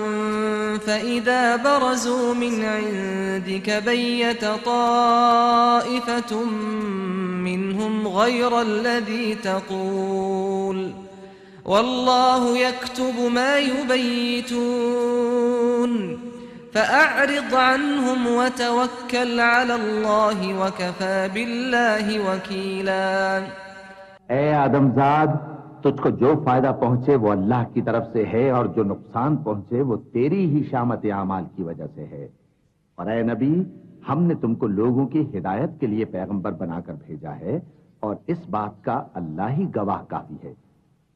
फ़इज़ा बरज़ू मिन इंदिक बय्यत ताइफ़तुम मिनहुम गयरा अल्लज़ी तक़ूल वल्लाहु यक्तुबु मा युबय्यितून फ़अअरिज़ अन्हुम वतवक्कल अलल्लाहि वकफ़ा बिल्लाहि वकीला। ए आदमजाद, तुझको जो फायदा पहुंचे वो अल्लाह की तरफ से है, और जो नुकसान पहुंचे वो तेरी ही शामत आमाल की वजह से है। और ए नबी, हमने तुमको लोगों की हिदायत के लिए पैगंबर बनाकर भेजा है, और इस बात का अल्लाह ही गवाह काफी है।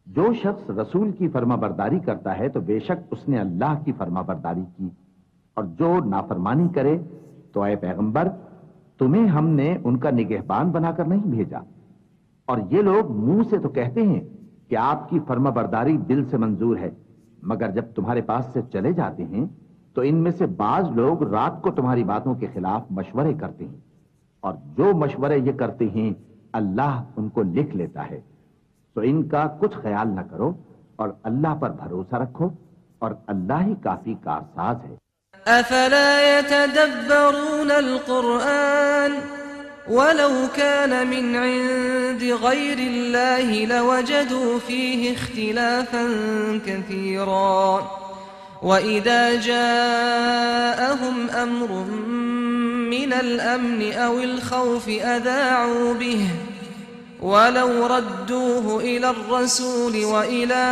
जो शख्स रसूल की फर्माबरदारी करता है तो बेशक उसने अल्लाह की फर्माबरदारी की, और जो नाफरमानी करे तो ऐ पैगंबर, तुम्हें हमने उनका निगहबान बनाकर नहीं भेजा। और ये लोग मुंह से तो कहते हैं कि आपकी फर्माबरदारी दिल से मंजूर है, मगर जब तुम्हारे पास से चले जाते हैं तो इनमें से बाज लोग रात को तुम्हारी बातों के खिलाफ मशवरे करते हैं, और जो मशवरे ये करते हैं अल्लाह उनको लिख लेता है। तो इनका कुछ ख्याल न करो और अल्लाह पर भरोसा रखो, और अल्लाह ही काफी कारसाज है। أفلا يتدبرون القرآن ولو كان من عند غير الله لوجدوا فيه اختلافا كثيرا وإذا جاءهم أمر من الأمن أو الخوف أذاعوا به ولو ردوه إلى الرسول وإلى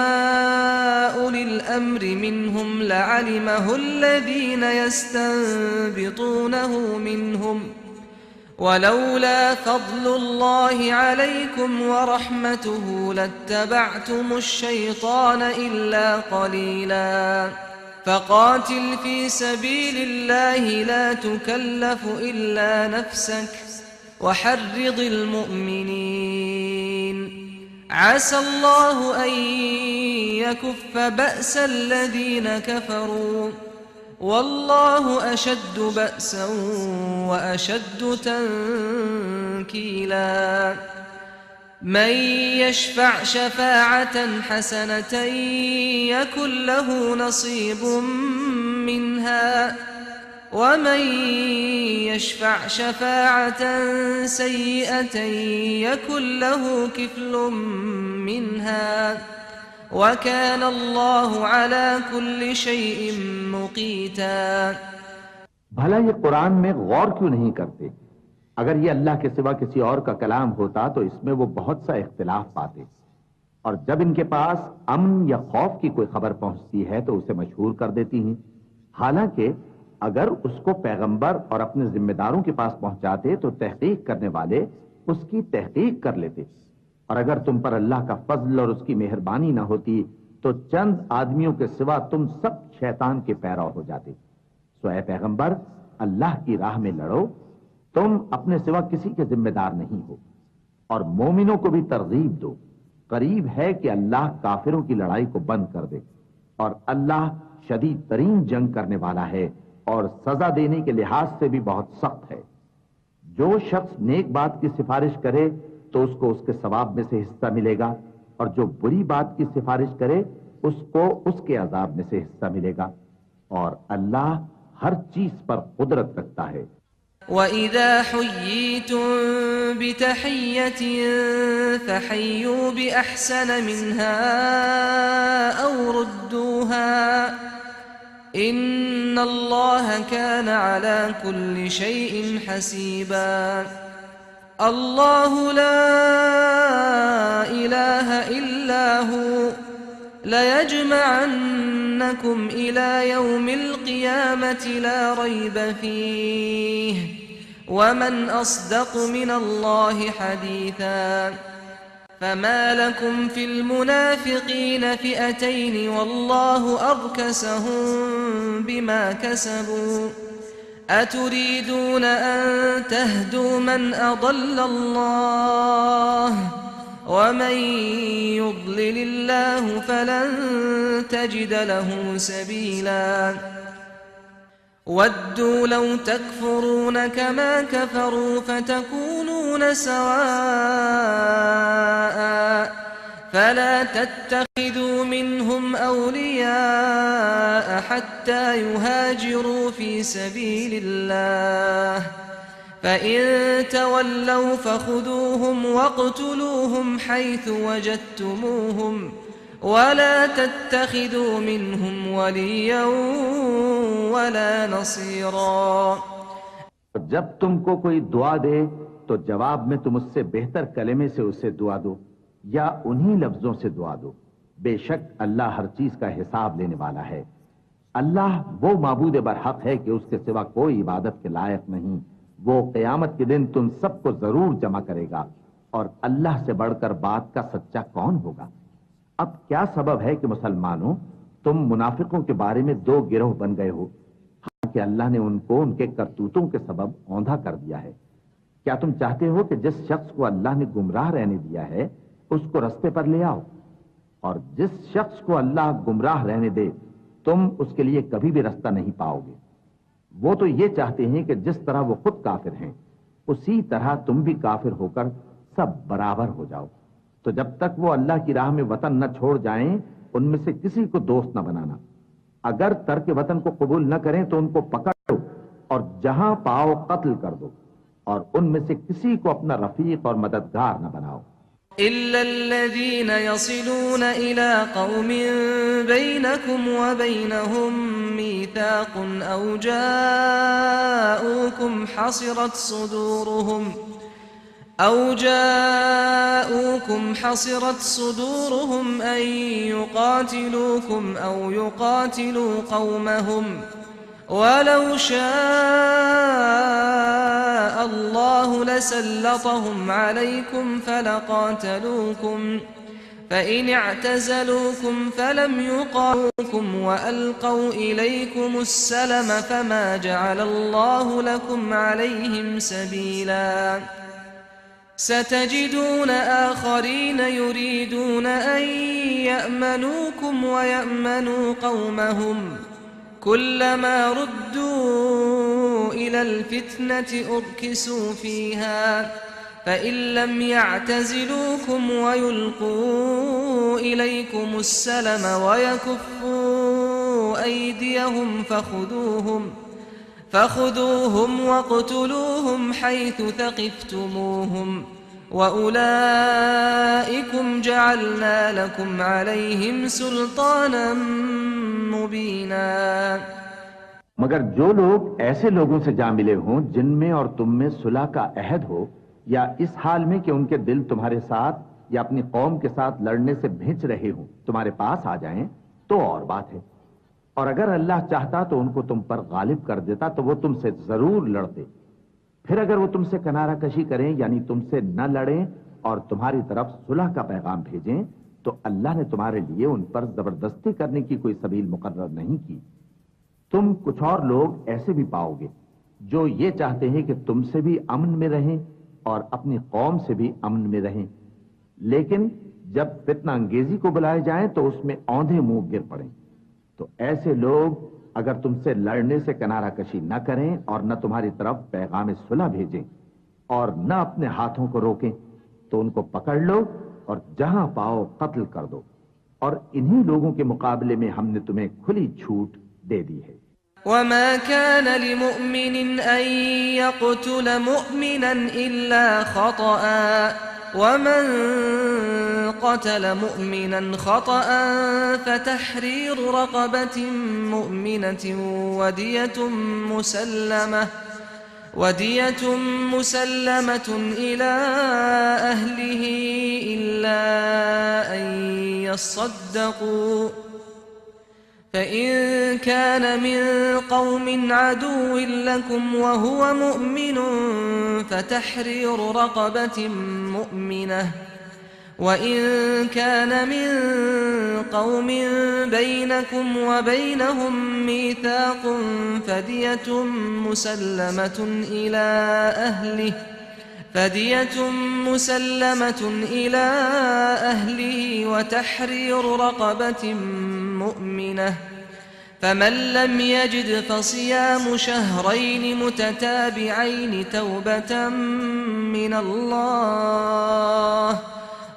أولي الأمر منهم لعلمه الذين يستنبطونه منهم ولولا فضل الله عليكم ورحمته لاتبعتم الشيطان إلا قليلا فقاتل في سبيل الله لا تكلف إلا نفسك وحرض المؤمنين عسى الله أن يكف بأس الذين كفروا والله أشد بأسا وأشد تنكيلا من يشفع شفاعة حسنة يكن له نصيب منها ومن يشفع شفاعة سيئة يكن له كفل منها وكان الله على كل شيء मुक़ीता। भला ये कुरान में गौर क्यों नहीं करते? अगर ये अल्लाह के सिवा किसी और का कलाम होता तो इसमें वो बहुत सा इख्तिलाफ पाते, और जब इनके पास अमन या खौफ की कोई खबर पहुंचती है तो उसे मशहूर कर देती हैं। हालांकि अगर उसको पैगंबर और अपने जिम्मेदारों के पास पहुंचाते तो तहकीक करने वाले उसकी तहकीक कर लेते, और अगर तुम पर अल्लाह का फजल और उसकी मेहरबानी ना होती तो चंद आदमियों के सिवा तुम सब शैतान के पैरव हो जाते। सो ऐ पैगंबर, अल्लाह की राह में लड़ो, तुम अपने सिवा किसी के जिम्मेदार नहीं हो, और मोमिनों को भी तरगीब दो। करीब है कि अल्लाह काफिरों की लड़ाई को बंद कर दे, और अल्लाह शदीद तरीन जंग करने वाला है और सजा देने के लिहाज से भी बहुत सख्त है। जो शख्स नेक बात की सिफारिश करे तो उसको उसके सवाब में से हिस्सा मिलेगा, और जो बुरी बात की सिफारिश करे उसको उसके अजाब में से हिस्सा मिलेगा, और अल्लाह हर चीज पर कुदरत रखता है। وَإِذَا حُيِّيتُم بِتَحِيَّةٍ فَحَيُّوا بِأَحْسَنَ مِنْهَا أَوْ رُدُّوهَا إِنَّ اللَّهَ كَانَ عَلَى كُلِّ شَيْءٍ حَسِيبًا الله لا إله إلا هو ليجمعنكم إلى يوم القيامة لا ريب فيه ومن أصدق من الله حديثا فما لكم في المنافقين فئتين والله أركسهم بما كسبوا أتريدون أن تهدوا من أضل الله ومن يضلل الله فلن تجد له سبيلا ودوا لو تكفرون كما كفروا فتكونون سواء فلا تتخذوا منهم أولياء حتى يهاجروا في سبيل الله فإن تولوا فخذوهم واقتلوهم حيث وجدتموهم ولا تتخذوا منهم وليا ولا نصيرا। जब तुमको कोई दुआ दे तो जवाब में तुम उससे बेहतर कलमे से उसे दुआ दो या उन्हीं लफ्जों से दुआ दो। बेशक अल्लाह हर चीज का हिसाब लेने वाला है। अल्लाह वो माबूद बरहक है कि उसके सिवा कोई इबादत के लायक नहीं। वो क़यामत के दिन तुम सबको जरूर जमा करेगा, और अल्लाह से बढ़कर बात का सच्चा कौन होगा। अब क्या सबब है कि मुसलमानों तुम मुनाफिकों के बारे में दो गिरोह बन गए हो, हालांकि अल्लाह ने उनको उनके करतूतों के सबब औंधा कर दिया है। क्या तुम चाहते हो कि जिस शख्स को अल्लाह ने गुमराह रहने दिया है उसको रास्ते पर ले आओ, और जिस शख्स को अल्लाह गुमराह रहने दे तुम उसके लिए कभी भी रास्ता नहीं पाओगे। वो तो ये चाहते हैं कि जिस तरह वो खुद काफिर हैं उसी तरह तुम भी काफिर होकर सब बराबर हो जाओ। तो जब तक वो अल्लाह की राह में वतन न छोड़ जाएं उनमें से किसी को दोस्त न बनाना, अगर तर्क वतन को कबूल न करें तो उनको पकड़ो और जहां पाओ कत्ल कर दो, और उनमें से किसी को अपना रफीक और मददगार न बनाओ। इल्लल्लज़ीन यसिलून इला क़ौमिन बैनकुम व बैनहुम मीसाक़ुन औ जाऊकुम حصرت صدورهم أن يقاتلوكم أو يقاتلوا قومهم ولو شاء الله لسلطهم عليكم فلقاتلوكم فإن اعتزلوكم فلم يقاتلوكم وألقوا إليكم السلم فما جعل الله لكم عليهم سبيلا ستجدون آخرين يريدون أن يأمنوكم ويأمنوا قومهم كلما ردوا إلى الفتنة أركسوا فيها فإن لم يعتزلوكم ويلقوا إليكم السلم ويكفوا أيديهم فخذوهم واقتلوهم حيث ثقفتموهم وأولئكم جعلنا لكم عليهم سلطانا मुबीना। मगर जो लोग ऐसे लोगों से जा मिले हों जिनमें और तुम में सुलह का अहद हो, या इस हाल में कि उनके दिल तुम्हारे साथ या अपनी कौम के साथ लड़ने से भिंच रहे हों, तुम्हारे पास आ जाएं तो और बात है। और अगर अल्लाह चाहता तो उनको तुम पर गालिब कर देता तो वो तुमसे जरूर लड़ते। फिर अगर वो तुमसे किनारा कशी करें, यानी तुमसे न लड़ें और तुम्हारी तरफ सुलह का पैगाम भेजें, तो अल्लाह ने तुम्हारे लिए उन पर जबरदस्ती करने की कोई सबील मुकर्रर नहीं की। तुम कुछ और लोग ऐसे भी पाओगे जो ये चाहते हैं कि तुमसे भी अमन में रहें और अपनी कौम से भी अमन में रहें, लेकिन जब फितना अंगेजी को बुलाए जाएं तो उसमें औंधे मुंह गिर पड़ें। तो ऐसे लोग अगर तुमसे लड़ने से किनारा कशी न करें और न तुम्हारी तरफ पैगाम सुलह भेजें और न अपने हाथों को रोकें, तो उनको पकड़ लो और जहां पाओ कत्ल कर दो। और इन्हीं लोगों के मुकाबले में हमने तुम्हें खुली छूट दे दी है। वमा कान लिमुअ्मिन अन यक़्तुल मुअ्मिनन इल्ला ख़तअ वमन क़तल मुअ्मिनन ख़तअन फ़तहरीरु रक़बतिन मुअ्मिनतिन वदियतुन मुसल्लमतुन इला अहलिही इल्ला अन यस्सद्दक़ू فإن كان من قوم عدو لكم وهو مؤمن فتحرير رقبة مؤمنة وإن كان من قوم بينكم وبينهم ميثاق فدية مسلمة إلى أهله وتحرير رقبة مؤمنة فمن لم يجد فصيام شهرين متتابعين توبة من الله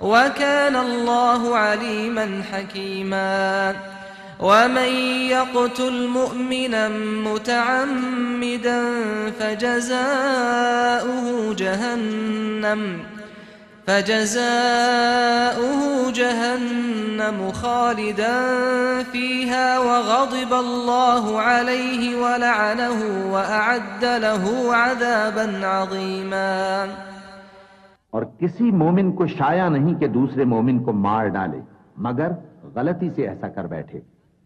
وكان الله عليما حكيما ومن يقتل مؤمنا متعمدا فجزاؤه جهنم خالدا فيها وغضب الله عليه ولعنه وأعد له عذابا عظيما। और किसी मोमिन को शाया नहीं कि दूसरे मोमिन को मार डाले, मगर गलती से ऐसा कर बैठे।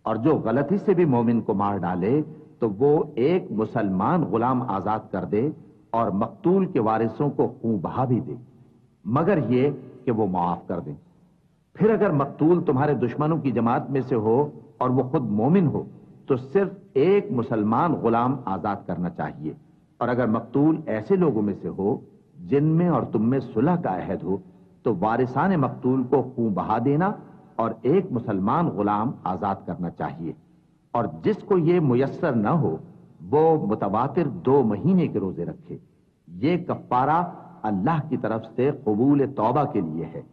और जो गलती से भी मोमिन को मार डाले तो वो एक मुसलमान गुलाम आजाद कर दे और मकतूल के वारिसों को खून बहा भी दे, मगर ये कि वो माफ कर दें। फिर अगर मकतूल तुम्हारे दुश्मनों की जमात में से हो और वो खुद मोमिन हो तो सिर्फ एक मुसलमान गुलाम आजाद करना चाहिए। और अगर मकतूल ऐसे लोगों में से हो जिनमें और तुम में सुलह का अहद हो तो वारिसान मकतूल को खून बहा देना और एक मुसलमान गुलाम आजाद करना चाहिए। और जिसको ये मुयस्सर न हो वो मुतवातिर 2 महीने के रोजे रखे। ये कफ्फारा अल्लाह की तरफ से कबूल तौबा के लिए है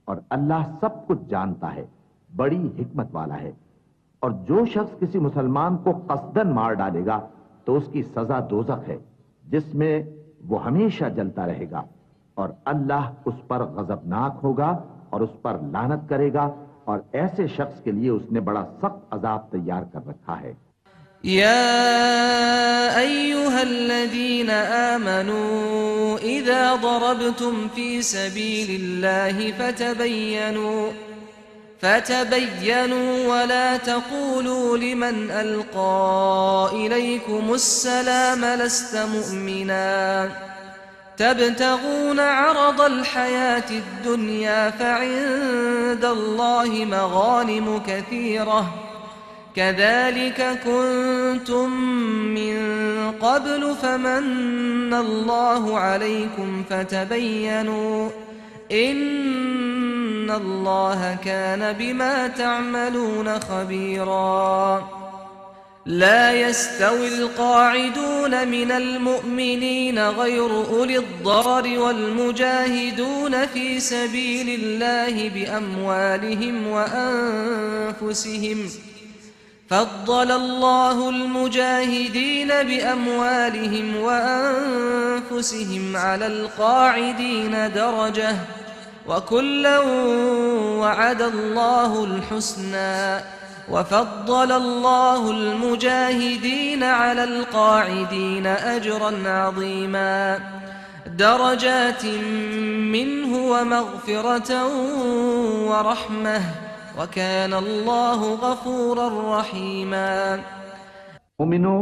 और अल्लाह सब कुछ जानता है, बड़ी हिकमत वाला है। और जो शख्स किसी मुसलमान को कसदन मार डालेगा तो उसकी सजा दोजख है, जिसमें वो हमेशा जलता रहेगा, और अल्लाह उस पर गजबनाक होगा और उस पर लानत करेगा, और ऐसे शख्स के लिए उसने बड़ा सख्त अजाब तैयार कर रखा है। या अय्युहल्लज़ीना आमनू इज़ा ज़रबतुम फ़ी सबीलिल्लाहि فتبينوا ولا تقولوا لمن ألقى إليكم السلام لست مؤمنا تبتغون عرض الحياة الدنيا فعند الله مغانم كثيرة كذلك كنتم من قبل فمن الله عليكم فتبينوا إن الله كان بما تعملون خبيرا لا يستوي القاعدون من المؤمنين غير أولي الضرر والمجاهدون في سبيل الله بأموالهم وأنفسهم فضل الله المجاهدين بأموالهم وأنفسهم على القاعدين درجة وكلا وعد الله الحسنى وفضل الله المجاهدين على القاعدين أجرا عظيما درجات منه ومغفرة ورحمة وكان الله غفورا رحيما। मोमिनो,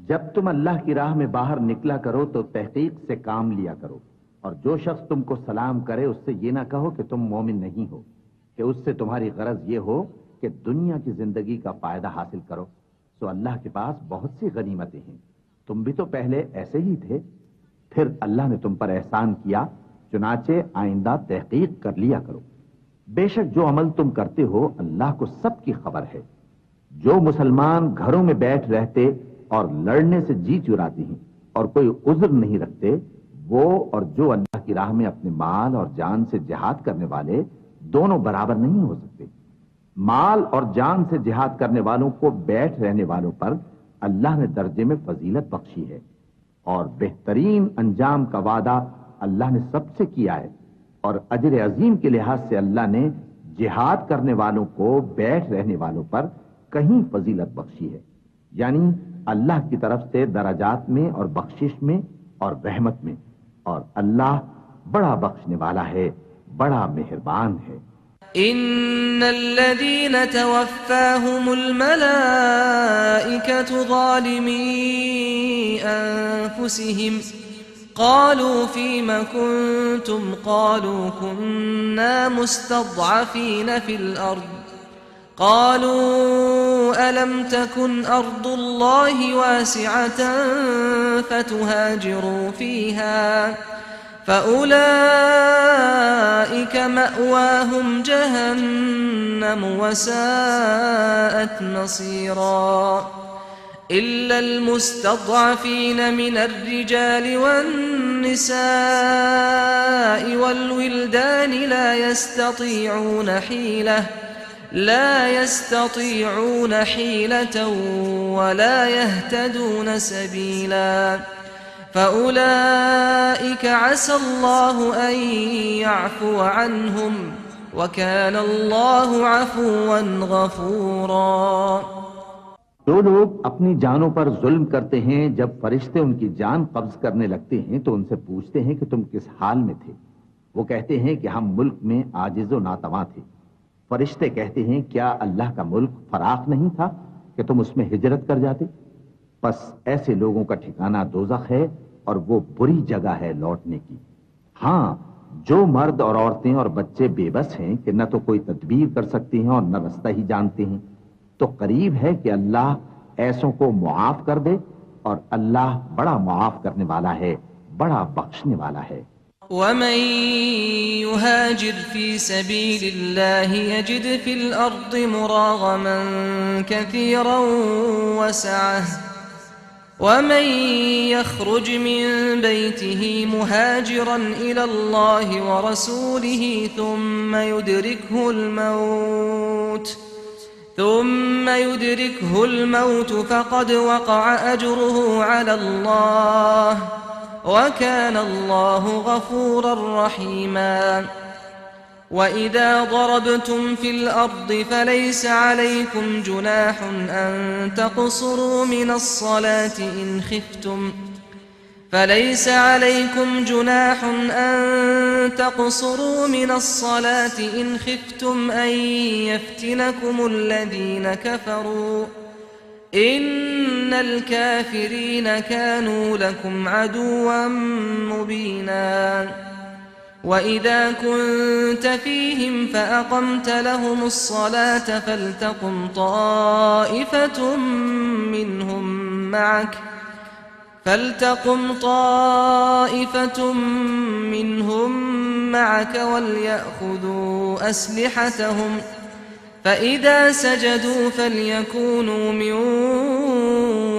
जब तुम अल्लाह की राह में बाहर निकला करो तो तहकीक से काम लिया करो, और जो शख्स तुमको सलाम करे उससे ये ना कहो कि तुम मोमिन नहीं हो, कि उससे तुम्हारी गरज ये हो कि दुनिया की जिंदगी का फायदा हासिल करो। तो अल्लाह के पास बहुत सी गनीमतें हैं, तुम भी तो पहले ऐसे ही थे, फिर अल्लाह ने तुम पर एहसान किया, चुनाचे आइंदा तहकीक कर लिया करो। बेशक जो अमल तुम करते हो अल्लाह को सब की खबर है। जो मुसलमान घरों में बैठ रहते और लड़ने से जी चुराते हैं और कोई उज्र नहीं रखते, वो और जो अल्लाह की राह में अपने माल और जान से जिहाद करने वाले दोनों बराबर नहीं हो सकते। माल और जान से जिहाद करने वालों को बैठ रहने वालों पर अल्लाह ने दर्जे में फजीलत बख्शी है, और बेहतरीन अंजाम का वादा अल्लाह ने सबसे किया है, और अजर अजीम के लिहाज से अल्लाह ने जिहाद करने वालों को बैठ रहने वालों पर कहीं फजीलत बख्शी है, यानी अल्लाह की तरफ से दराजात में और बख्शिश में और रहमत में, और अल्लाह बड़ा बख्शने वाला है, बड़ा मेहरबान है। इन्नल्लज़ीना तवफ़्फ़ाहुमुल मलाइकतु ज़ालिमी अन्फुसिहिम क़ालू फ़ीमा कुन्तुम क़ालू कुन्ना मुस्तज़अफ़ीन फ़िल अर्ज़ क़ालू अलम तकुन अर्दुल्लाहि वासिअतन फ़तुहाजिरू फ़ीहा فأولئك مأواهم جهنم وساءت مصيرا إلا المستضعفين من الرجال والنساء والولدان لا يستطيعون حيلة ولا يهتدون سبيلا فأولئك عسى الله أن يعفو عنهم وكان الله عفوا غفورا। जो लोग अपनी जानों पर जुल्म करते हैं, जब फरिश्ते उनकी जान कब्ज करने लगते हैं तो उनसे पूछते हैं कि तुम किस हाल में थे। वो कहते हैं कि हम मुल्क में आजिज़ो नातवा थे। फरिश्ते कहते हैं क्या अल्लाह का मुल्क फराख नहीं था कि तुम उसमें हिजरत कर जाते। बस ऐसे लोगों का ठिकाना दोज़ख है और वो बुरी जगह है लौटने की। हाँ, जो मर्द और औरतें और बच्चे बेबस हैं कि न तो कोई तदबीर कर सकते हैं और न रास्ता ही जानते हैं, तो करीब है कि अल्लाह ऐसों को मुआफ कर दे, और अल्लाह बड़ा मुआफ करने वाला है, बड़ा बख्शने वाला है। वमन युहाजिर फी सबीलिल्लाहि यजिद फिल अर्दि मुरागमन कसीरन वसअह वमन यखरुज मिन बैतिही मुहाजिरन इलल्लाहि व रसूलिही थुम्मा युदरिकहुल मौत ثم يدركه الموت فقد وقع أجره على الله وكان الله غفورا رحيما وإذا ضربتم في الأرض فليس عليكم جناح أن تقصروا من الصلاة إن خفتم أن يفتنكم الذين كفروا إن الكافرين كانوا لكم عدوا مبينا وإذا كنت فيهم فأقمت لهم الصلاة فلتقم طائفة منهم معك وليأخذوا أسلحتهم فإذا سجدوا فليكونوا من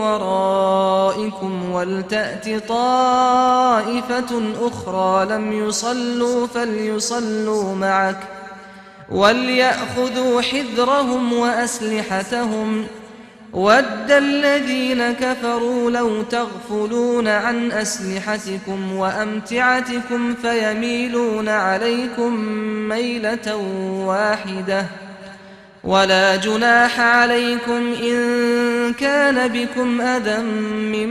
ورائكم ولتأت طائفة أخرى لم يصلوا فليصلوا معك وليأخذوا حذرهم وأسلحتهم ود الذين كفروا لو تغفلون عن أسلحتكم وأمتعتكم فيميلون عليكم ميلة واحدة ولا جناح عليكم إن كان بكم أذى من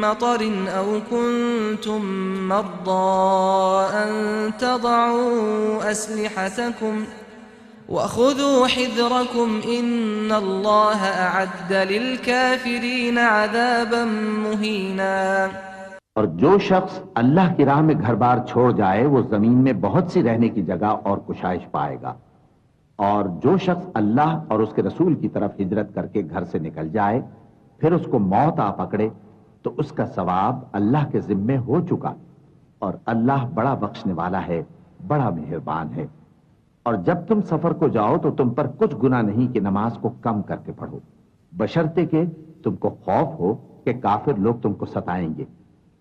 مطر أو كنتم مرضى أن تضعوا أسلحتكم وخذوا حذركم إن الله أعد للكافرين عذابا مهينا। और जो शख्स अल्लाह की राह में घर बार छोड़ जाए वो जमीन में बहुत सी रहने की जगह और कुशाइश पाएगा, और जो शख्स अल्लाह और उसके रसूल की तरफ हिजरत करके घर से निकल जाए फिर उसको मौत आ पकड़े तो उसका सवाब अल्लाह के जिम्मे हो चुका, और अल्लाह बड़ा बख्शने वाला है, बड़ा मेहरबान है। और जब तुम सफर को जाओ तो तुम पर कुछ गुनाह नहीं कि नमाज को कम करके पढ़ो, बशर्ते के तुमको खौफ हो कि काफिर लोग तुमको सताएंगे।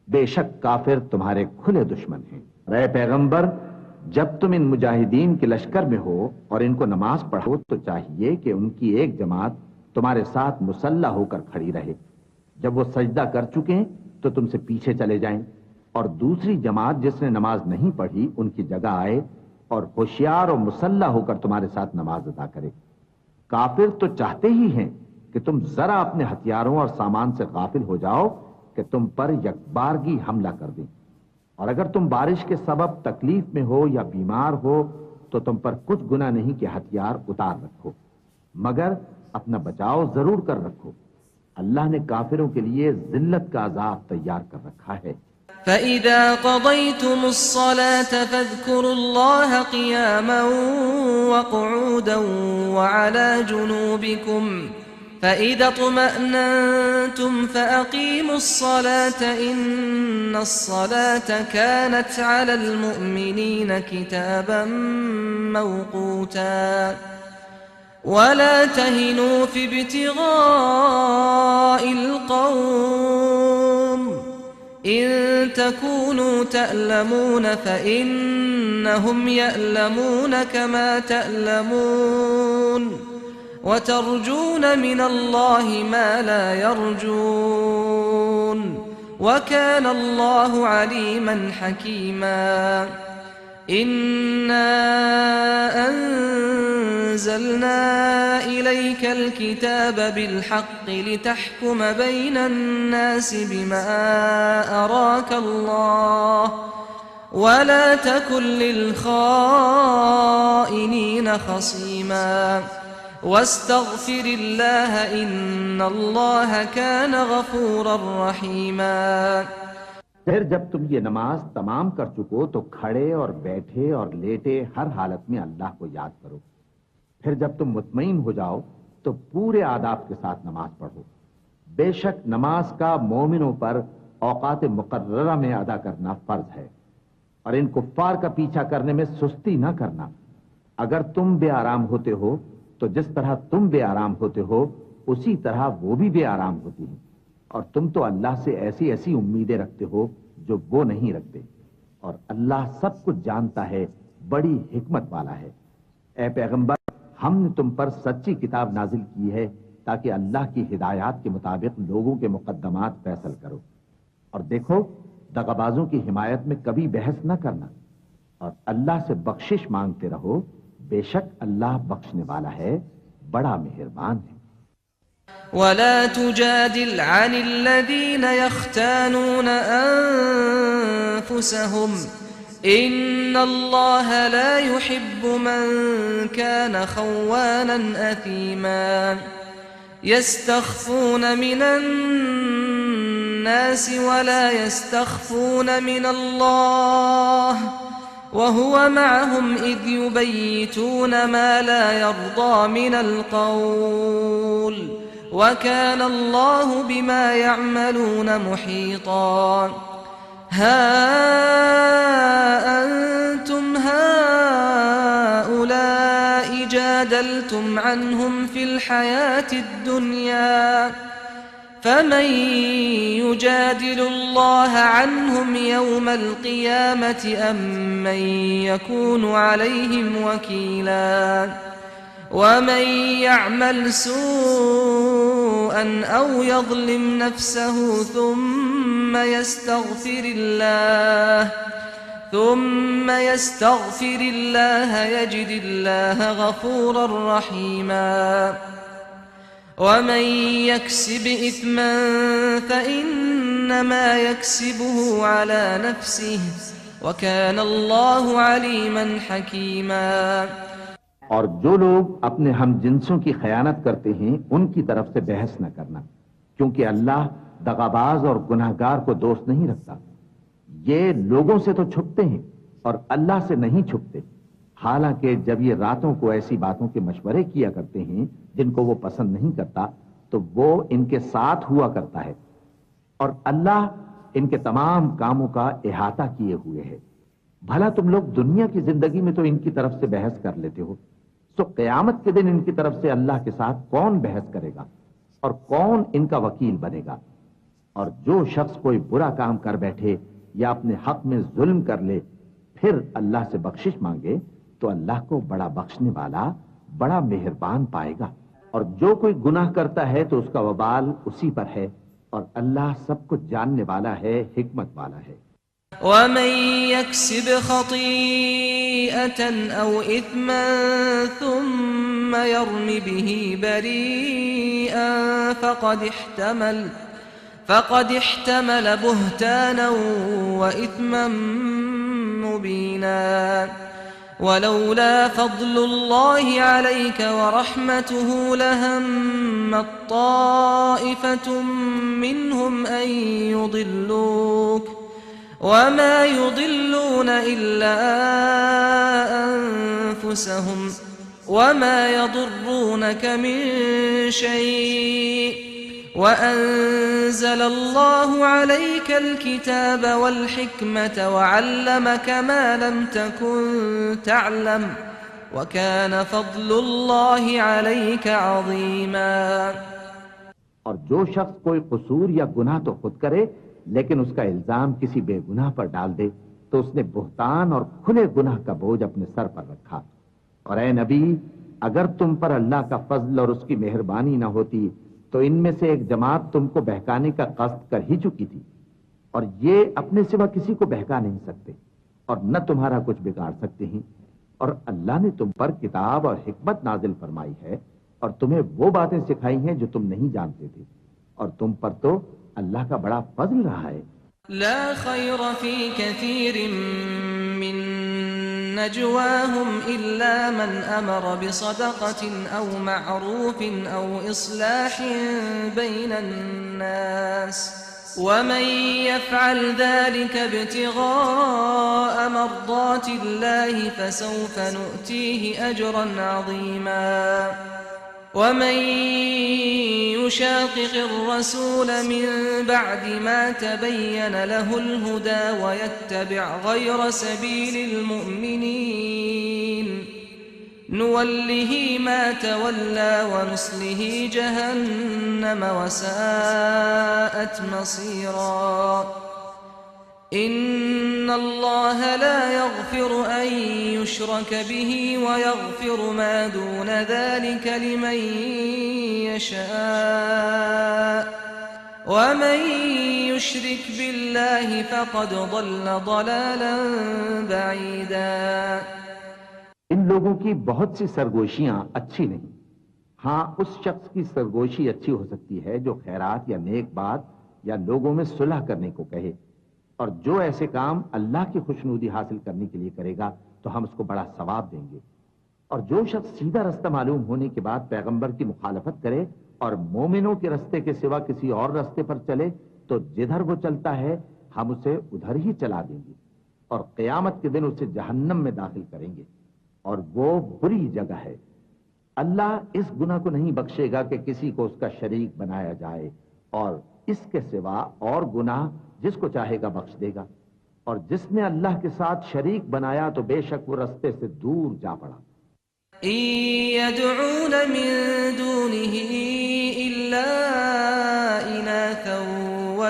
बेशक काफिर तुम्हारे खुले दुश्मन हैं। रे पैगंबर, जब तुम इन मुजाहिदीन के लश्कर में हो और इनको नमाज पढ़ो तो चाहिए कि उनकी एक जमात तुम्हारे साथ मुसल्ला होकर खड़ी रहे। जब वो सजदा कर चुके तो तुमसे पीछे चले जाएं, और दूसरी जमात जिसने नमाज नहीं पढ़ी उनकी जगह आए और होशियार और मुसल्ला होकर तुम्हारे साथ नमाज अदा करे। काफिर तो चाहते ही हैं कि तुम जरा अपने हथियारों और सामान से गाफिल हो जाओ कि तुम पर यकबारगी हमला कर दें, और अगर तुम बारिश के सबब तकलीफ में हो या बीमार हो तो तुम पर कुछ गुनाह नहीं कि हथियार उतार रखो, मगर अपना बचाव जरूर कर रखो। अल्लाह ने काफिरों के लिए जिल्लत का अजाब तैयार कर रखा है। فإذا قضيتم الصلاة فاذكروا الله قياما وقعودا وعلى جنوبكم فإذا اطمأننتم فأقيموا الصلاة إن الصلاة كانت على المؤمنين كتابا موقوتا ولا تهنوا في ابتغاء القوم إن تكونوا تألمون فإنهم يألمون كما تألمون وترجون من الله ما لا يرجون وكان الله عليما حكيما إنا أنزلنا إليك الكتاب بالحق لتحكم بين الناس بما أراك الله ولا تكن للخائنين خصيما واستغفر الله إن الله كان غفورا رحيما। फिर जब तुम ये नमाज तमाम कर चुको तो खड़े और बैठे और लेटे हर हालत में अल्लाह को याद करो। फिर जब तुम मुतमईन हो जाओ तो पूरे आदाब के साथ नमाज पढ़ो। बेशक नमाज का मोमिनों पर औकात मुकर्ररा में अदा करना फर्ज है, और इन कुफ्फार का पीछा करने में सुस्ती न करना। अगर तुम बेआराम होते हो तो जिस तरह तुम बेआराम होते हो उसी तरह वो भी बेआराम होती है, और तुम तो अल्लाह से ऐसी ऐसी उम्मीदें रखते हो जो वो नहीं रखते, और अल्लाह सब कुछ जानता है, बड़ी हिकमत वाला है। ए पैगंबर, हमने तुम पर सच्ची किताब नाजिल की है ताकि अल्लाह की हिदायत के मुताबिक लोगों के मुकद्दमात फैसल करो। और देखो, दगाबाजों की हिमायत में कभी बहस न करना और अल्लाह से बख्शिश मांगते रहो, बेशक अल्लाह बख्शने वाला है, बड़ा मेहरबान है। वला तुजादिल अनिल्लज़ीना यख्तानून अनफुसहुम इन्नल्लाहा ला युहिब्बु मन कान खव्वानन अथीमा यस्तख्फून मिनन नास वला यस्तख्फून मिनल्लाह वहुव मअहुम इज़ युबय्यितून मा ला यर्दा मिनल क़ौल वकान अल्लाहु बिमा यअमलून मुहीता। हा अंतुम हाउलाइ जादलतुम अन्हुम फिल हयातिद दुनिया फमन युजादिलुल्लाह अन्हुम यौमल क़ियामति अम्मन यकूनु अलैहिम वकीला वमन यअमल सूअन औ यज़लिम नफ्सहु ثم يستغفر الله يجد الله غفورا رحيما ومن يكسب إثما فإنما يكسبه على نفسه وكان الله عليما حكيما। और जो लोग अपने हम जिन्सों की खयानत करते हैं उनकी तरफ से बहस न करना, क्योंकि अल्लाह दगाबाज और गुनाहगार को दोस्त नहीं रखता। ये लोगों से तो छुपते हैं और अल्लाह से नहीं छुपते। हालांकि जब ये रातों को ऐसी बातों के मशवरे किया करते हैं जिनको वो पसंद नहीं करता, तो वो इनके साथ हुआ करता है और अल्लाह इनके तमाम कामों का इहाता किए हुए है। भला तुम लोग दुनिया की जिंदगी में तो इनकी तरफ से बहस कर लेते हो, तो क़यामत के दिन इनकी तरफ से अल्लाह के साथ कौन बहस करेगा और कौन इनका वकील बनेगा। और जो शख्स कोई बुरा काम कर बैठे या अपने हक में जुल्म कर ले फिर अल्लाह से बख्शिश मांगे तो अल्लाह को बड़ा बख्शने वाला, बड़ा मेहरबान पाएगा। और जो कोई गुनाह करता है तो उसका वबाल उसी पर है और अल्लाह सब कुछ जानने वाला है, हिकमत वाला है। वमन यक्सिब खतीअतन औ इथमन थुम्म यर्मि बिही बरीअन फक़द इह्तमल बुहताना व इथमन मुबीना। वलौला फ़ज़्लुल्लाहि अलैक व रहमतुहु लहम्मत ताइफ़तुम मिनहुम अन युदिल्लूक वमा युदिल्लून इल्ला अनफुसहुम वमा यदुर्रूनक मिन शै'इन वअंज़लल्लाहु अलैकल किताब वल हिकमत वअल्लमक मा लम तकुन तअलम वकान फ़ज़्लुल्लाहि अलैक अज़ीमा। और जो शख्स कोई कसूर या गुनाह तो खुद करे लेकिन उसका इल्जाम किसी बेगुनाह पर डाल दे तो उसने बुहतान और खुले गुनाह का बोझ अपने सर पर रखा। और ए नबी, अगर तुम पर अल्लाह का फजल और उसकी मेहरबानी न होती तो इनमें से एक जमात तुमको बहकाने का कष्ट कर ही चुकी थी और ये अपने सिवा किसी को बहका नहीं सकते और न तुम्हारा कुछ बिगाड़ सकते हैं। और अल्लाह ने तुम पर किताब और हिकमत नाजिल फरमाई है और तुम्हें वो बातें सिखाई हैं जो तुम नहीं जानते थे और तुम पर तो अल्लाह का बड़ा फजल रहा है। ला खैर फी कसीरिन मिन नजवाहुम इल्ला मन अमर बिसदक़तिन औ मअरूफिन औ इस्लाहिन बैनन नास वमन यफ़अल ज़ालिका इब्तिग़ाअ मर्ज़ातिल्लाहि फसौफ़ नु'तीहि अजरन अज़ीमा। वमन युशाक़िक़ि الرسول من بعد ما تبين له الهدى ويتبع غير سبيل المؤمنين نوله ما تولى ونصله جهنم وساءت مصيرا। अल्लाह ला यग़फ़िरु अन युश्रक बिही व यग़फ़िरु मा दून ज़ालिक लिमन यशा व मन युश्रिक बिल्लाहि फ़क़द ضल ضलालन बईदा। इन लोगों की बहुत सी सरगोशियां अच्छी नहीं। हाँ, उस शख्स की सरगोशी अच्छी हो सकती है जो खैरात या नेक बात या लोगों में सुलह करने को कहे, और जो ऐसे काम अल्लाह की खुशनुदी हासिल करने के लिए करेगा तो हम उसको बड़ा सवाब देंगे। और जो शख्स सीधा रास्ता मालूम होने के बाद पैगंबर की मुखालफत करे और मोमिनों के रास्ते के सिवा किसी और रास्ते पर चले तो जिधर वो चलता है हम उसे उधर ही चला देंगे और क़यामत के दिन उसे जहन्नम में दाखिल करेंगे, और वो बुरी जगह है। अल्लाह इस गुनाह को नहीं बख्शेगा कि किसी को उसका शरीक बनाया जाए, और इसके सिवा और गुनाह जिसको चाहेगा बख्श देगा, और जिसने अल्लाह के साथ शरीक बनाया तो बेशक वो रास्ते से दूर जा पड़ा। यदऊन मिन दूनिही इल्ला इनाथन व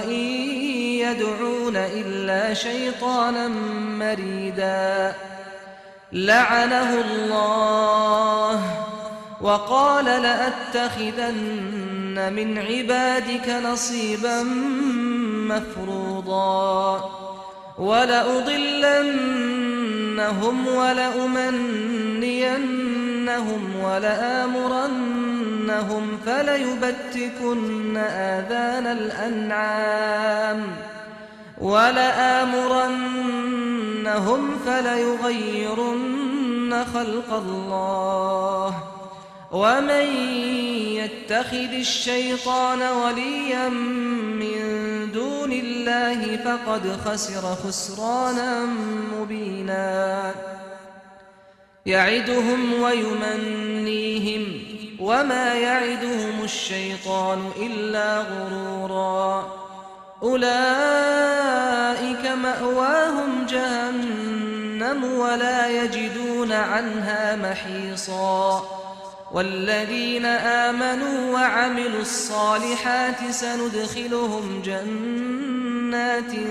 यदऊन इल्ला शैतानन मरीदा लअनहुल्लाह व क़ाल लअत्तखिदन्न मिन इबादिक नसीबन मफ़रूदा वलउदिल्लन्नहुम वलउमन्नियन्नहुम वलआमुरन्नहुम फलयुबत्तिकुन्न आज़ानल अन्आम वलआमुरन्नहुम फलयुग़य्यिरुन्न ख़ल्क़ल्लाह वमन यत्तखिदिश्शैतान वलिय्यन मिन दूनिल्लाहि फ़क़द खसिर ख़ुस्रानन मुबीना। यዒदुहुम वयुमन्नीहिम वमा यዒदुहुमुश्शैतान इल्ला गुरूरा उलाइक मअवाहुम जहन्नम वला यजिदून अन्हा महीसा। वल्लज़ीन आमनू वअमिलुस्सालिहाति सनुदखिलुहुम जन्नातिन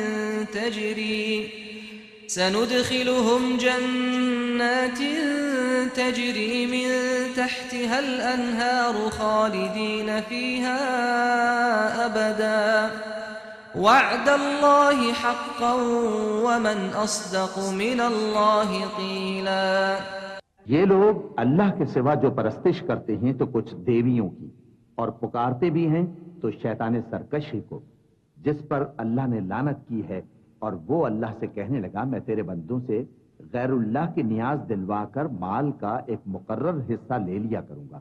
तजरी मिन तहतिहल अन्हारु खालिदीन फीहा अबदा वअदल्लाहि हक़्क़न वमन अस्दक़ु मिनल्लाहि क़ीला। ये लोग अल्लाह के सिवा जो परस्तिश करते हैं तो कुछ देवियों की, और पुकारते भी हैं तो शैतान सरकशी को, जिस पर अल्लाह ने लानत की है। और वो अल्लाह से कहने लगा, मैं तेरे बंदों से गैरुल्लाह की नियाज दिलवाकर माल का एक मुकर्रर हिस्सा ले लिया करूंगा,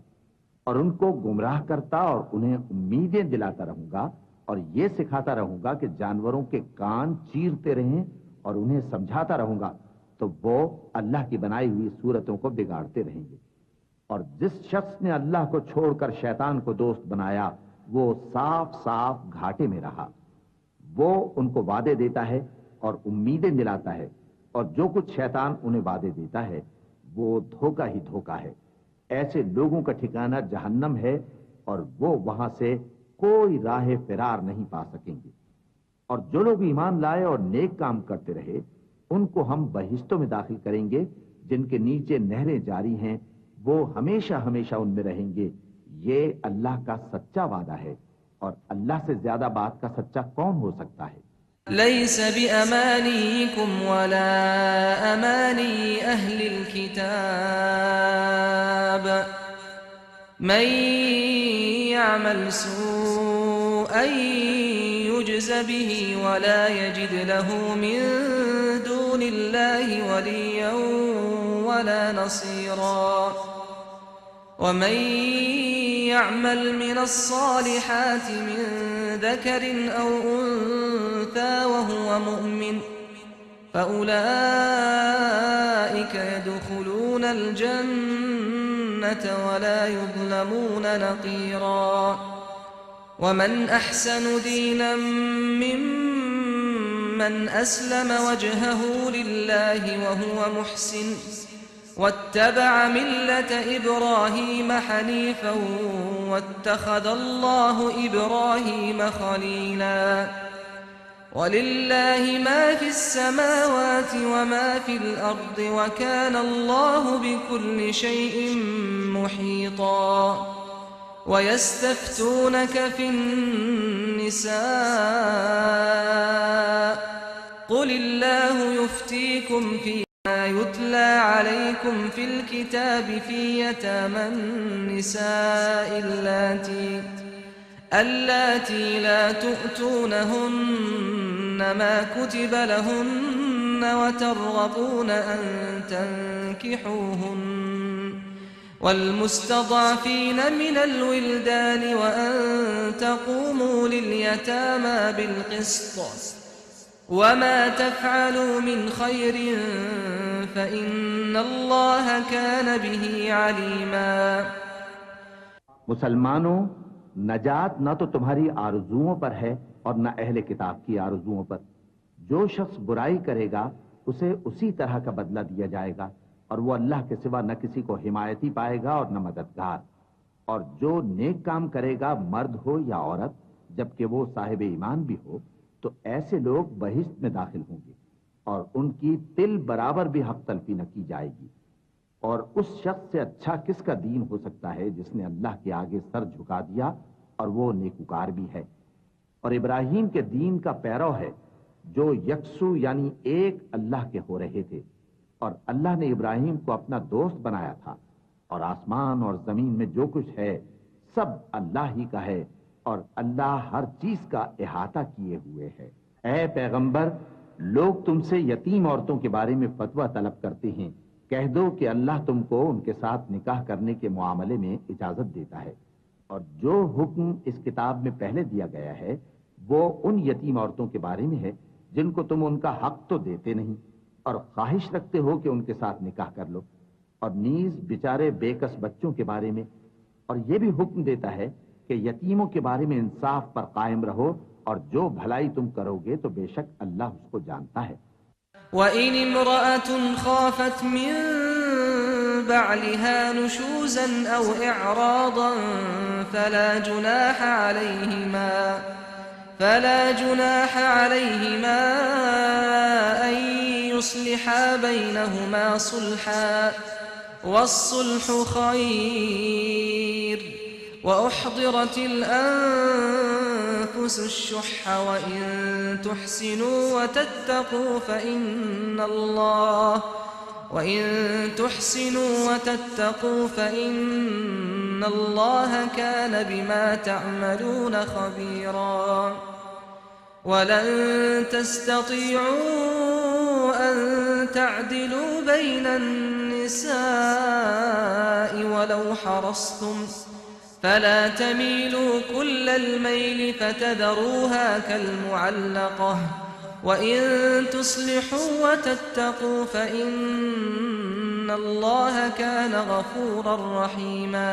और उनको गुमराह करता और उन्हें उम्मीदें दिलाता रहूंगा, और ये सिखाता रहूंगा कि जानवरों के कान चीरते रहें, और उन्हें समझाता रहूंगा, तो वो अल्लाह की बनाई हुई सूरतों को बिगाड़ते रहेंगे। और जिस शख्स ने अल्लाह को छोड़कर शैतान को दोस्त बनाया वो साफ साफ घाटे में रहा। वो उनको वादे देता है और उम्मीदें दिलाता है, और जो कुछ शैतान उन्हें वादे देता है वो धोखा ही धोखा है। ऐसे लोगों का ठिकाना जहन्नम है, और वो वहां से कोई राह फिरार नहीं पा सकेंगे। और जो लोग ईमान लाए और नेक काम करते रहे उनको हम बहिश्तों में दाखिल करेंगे जिनके नीचे नहरें जारी हैं, वो हमेशा हमेशा उनमें रहेंगे। ये अल्लाह का सच्चा वादा है, और अल्लाह से ज्यादा बात का सच्चा कौन हो सकता है। लैस बिअमानीकुम वला अमानी अहलिल किताब मन यअमल सूअन युज्ज़ बिही वला यजिद लहू मिन दूनिल्लाहि वलिय्यन वला नसीरा। वमन यअमल मिनस्सालिहाति मिन ज़करिन औ उन्सा वहुव मुअमिन फउलाइक यदखुलूनल जन्नत वला युज़लमून नक़ीरा। वमन अहसनु दीनन मिम्मन अस्लम वजहहु लिल्लाहि वहुव मुहसिन वत्तबअ मिल्लत इब्राहीम हनीफन वत्तखज़ल्लाहु इब्राहीम खलीला। वलिल्लाहि मा फिस्समावाति वमा फिल अर्दि वकान अल्लाहु बिकुल्लि शैइन मुहीता। वयस्तफ्तूनक फिन्निसा कुलिल्लाहु युफ्तीकुम फीमा युतला अलैकुम फिल किताबि फी यतामन निसाइ अल्लाती ला तुअतूनहुन्न मा कुतिब लहुन्न वतरगबून अन तंकिहूहुन्न वल्मुस्तضعफीन मिनल विल्दान वअन तक़ूमू लिलयतामा बिलक़िस्त वमा तफ़अलू मिन खैरिन फ़इन्नल्लाह कान बिही अलीमा। मुसलमानों, नजात न तो तुम्हारी आरज़ुओं पर है और न अहले किताब की आरज़ुओं पर। जो शख्स बुराई करेगा उसे उसी तरह का बदला दिया जाएगा और वो अल्लाह के सिवा न किसी को हिमायती पाएगा और न मददगार। और जो नेक काम करेगा, मर्द हो या औरत, जबकि वो साहिब ईमान भी हो, तो ऐसे लोग बहिश्त में दाखिल होंगे और उनकी तिल बराबर भी हक तलफी न की जाएगी। और उस शख्स से अच्छा किसका दीन हो सकता है जिसने अल्लाह के आगे सर झुका दिया और वो नेकुकार भी है और इब्राहीम के दीन का पैरव है, जो यकसू यानी एक अल्लाह के हो रहे थे। और अल्लाह ने इब्राहीम को अपना दोस्त बनाया था। और आसमान और जमीन में जो कुछ है सब अल्लाह ही का है और अल्लाह हर चीज का इहाता किए हुए है। ऐ पैगंबर, लोग तुमसे यतीम औरतों के बारे में फतवा तलब करते हैं। कह दो कि अल्लाह तुमको उनके साथ निकाह करने के मामले में इजाजत देता है और जो हुक्म इस किताब में पहले दिया गया है वो उन यतीम औरतों के बारे में है जिनको तुम उनका हक तो देते नहीं और ख्वाहिश रखते हो कि उनके साथ निकाह कर लो। और नीज बेचारे बेकस बच्चों के बारे में। और ये भी हुक्म देता है कि यतीमों के बारे में इंसाफ पर कायम रहो और जो भलाई तुम करोगे तो बेशक अल्लाह उसको जानता है। वइन इम्रअतुन खाफत मिन बअलिहा नुशूज़न औ इअरादन फला जुनाह अलैहिमा अन युस्लिहा बैनहुमा सुल्हा वस्सुल्हु खैर वउहदिरतिल अनफुसुश शुह्ह वइन तुहसिनू वतत्तकू फ़इन्नल्लाह कान बिमा तअमलून खबीरा। वलन तस्ततीअू अन तअदिलू बैनन निसाइ वलौ हरस्तुम फला तमीलू कुल्लल मैल फतदरूहा कल्मुअल्लक़ह वइन तुस्लिहू वतत्तकू फ़इन्नल्लाह कान गफूरर रहीमा।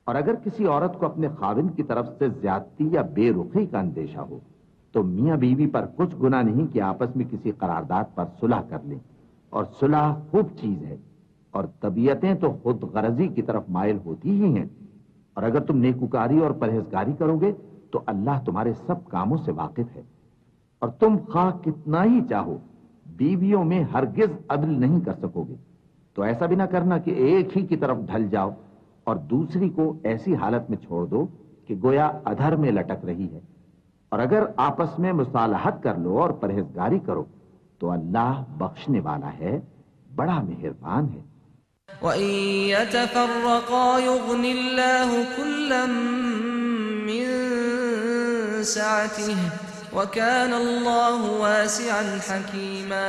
और अगर किसी औरत को अपने खाविंद की तरफ से ज्यादती या बेरुखी का अंदेशा हो तो मियां बीवी पर कुछ गुनाह नहीं कि आपस में किसी करारदाद पर सुलह कर लें। और सुलह खूब चीज है और तबीयतें तो खुद गरजी की तरफ माइल होती ही हैं। और अगर तुम नेकुकारी और परहेजगारी करोगे तो अल्लाह तुम्हारे सब कामों से वाकिफ है। और तुम खा कितना ही चाहो बीवियों में हरगिज अदल नहीं कर सकोगे। तो ऐसा भी ना करना कि एक ही की तरफ ढल जाओ और दूसरी को ऐसी हालत में छोड़ दो कि गोया अधर में लटक रही है। और अगर आपस में मुसालहत कर लो और परहेजगारी करो तो अल्लाह बख्शने वाला है, बड़ा मेहरबान है। वइन यतफर्रक़ा युग़निल्लाहु कुल्लन मिन सअतिही वकानल्लाहु वासिअन हकीमा।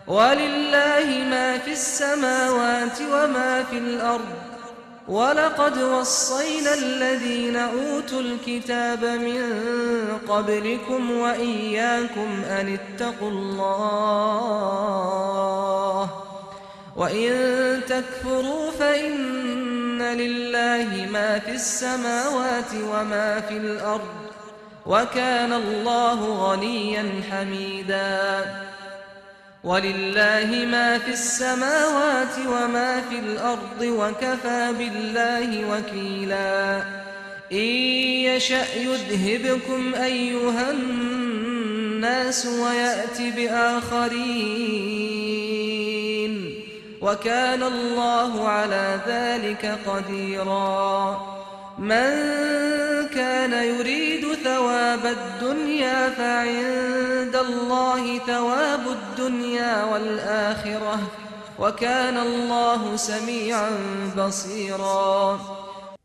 वलिल्लाहि मा फिस्समावाति वमा फिल अर्द वलक़द वस्सैना अल्लज़ीना ऊतुल किताब मिन क़ब्लिकुम वइय्याकुम अनित्तक़ुल्लाह वइन तकफुरू फ़इन्न लिल्लाहि मा फिस्समावाति वमा फिल अर्द वकानल्लाहु गनिय्यन हमीदा। वलिल्लाहि मा फिस्समावाति वमा फिल अर्दि वकफ़ा बिल्लाहि वकीला। إن يشأ يذهبكم أيها الناس ويأت بآخرين وكان الله على ذلك قديرا من كان يريد ثواب الدنيا فعند الله ثواب الدنيا والآخرة وكان الله سميعا بصيرا।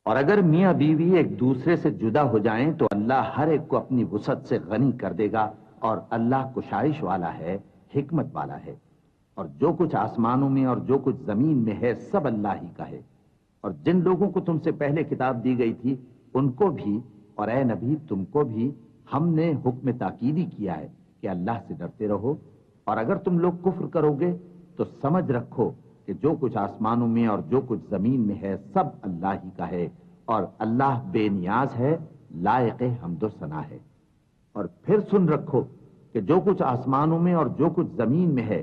और अगर मियाँ बीवी एक दूसरे से जुदा हो जाएं तो अल्लाह हर एक को अपनी वुसअत से गनी कर देगा और अल्लाह कुशाइश वाला है, हिकमत वाला है। और जो कुछ आसमानों में और जो कुछ जमीन में है सब अल्लाह ही का है। और जिन लोगों को तुमसे पहले किताब दी गई थी उनको भी और ए नबी तुमको भी हमने हुक्म ताकीदी किया है कि अल्लाह से डरते रहो। और अगर तुम लोग कुफ्र करोगे तो समझ रखो कि जो कुछ आसमानों में और जो कुछ जमीन में है सब अल्लाह ही का है और अल्लाह बेनियाज है, लायक हम्दो सना है। और फिर सुन रखो कि जो कुछ आसमानों में और जो कुछ जमीन में है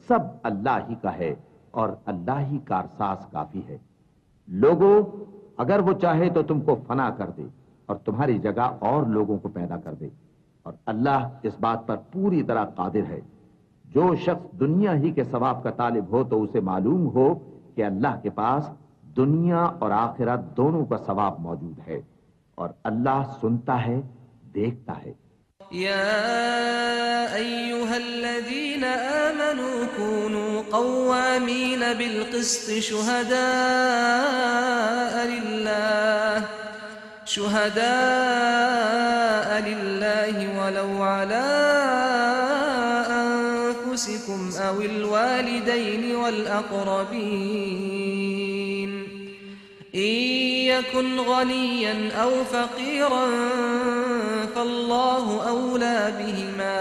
सब अल्लाह ही का है और अल्लाह ही कारसाज काफी है। लोगों, अगर वो चाहे तो तुमको फना कर दे और तुम्हारी जगह और लोगों को पैदा कर दे और अल्लाह इस बात पर पूरी तरह कादिर है। जो शख्स दुनिया ही के सवाब का तालिब हो तो उसे मालूम हो कि अल्लाह के पास दुनिया और आखिरत दोनों का सवाब मौजूद है और अल्लाह सुनता है, देखता है। या अय्युहल्लज़ीन आमनू कूनू क़व्वामीन बिलक़िस्ति शुहदाअ लिल्लाहि वलौ अला अनफुसिकुम अविल वालिदैनि वल अक़रबीन इन यकुन गनिय्यन औ फ़क़ीरन फ़ल्लाहु औला बिहिमा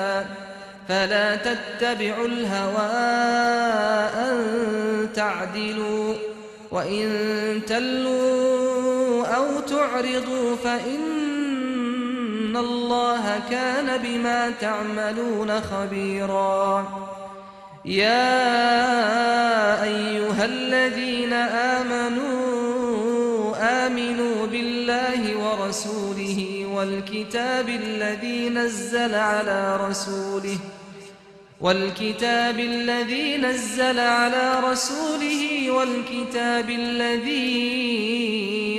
फला तत्तबिउल हवा अन तअदिलू व इन तल्लू औ तुअरिदू फ़इन्नल्लाह कान बिमा तअमलून ख़बीरा। या अय्युहल्लज़ीन आमनू आमिनू बिल्लाहि व रसूलिहि वल किताबिल्लज़ी नज़्ज़ल अला रसूलिहि والكتاب الذي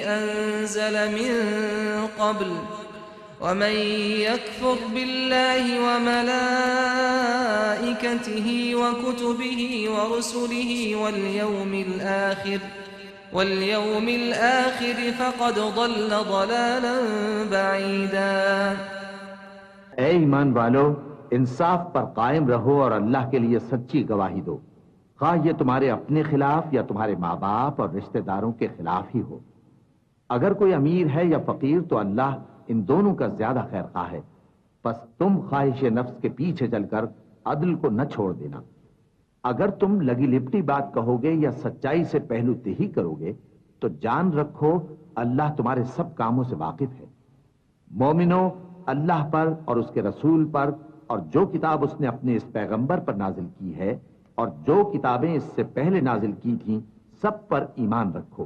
أنزل من قبل ومن يكفر بالله وملائكته وكتبه ورسله واليوم الآخر فقد ضل ضلالا بعيدا। ऐ ईमान वालो, इंसाफ पर कायम रहो और अल्लाह के लिए सच्ची गवाही दो, खा ये तुम्हारे अपने खिलाफ या तुम्हारे माँ बाप और रिश्तेदारों के खिलाफ ही हो। अगर कोई अमीर है या फकीर तो अल्लाह इन दोनों का ज्यादा खैरखा है। बस तुम ख्वाहिश नफ्स के पीछे चलकर अदल को न छोड़ देना। अगर तुम लगी लिपटी बात कहोगे या सच्चाई से पहलू तेही करोगे तो जान रखो अल्लाह तुम्हारे सब कामों से वाकिफ है। मोमिनो, अल्लाह पर और उसके रसूल पर और जो किताब उसने अपने इस पैगंबर पर नाजिल की है और जो किताबें इससे पहले नाजिल की थीं सब पर ईमान रखो।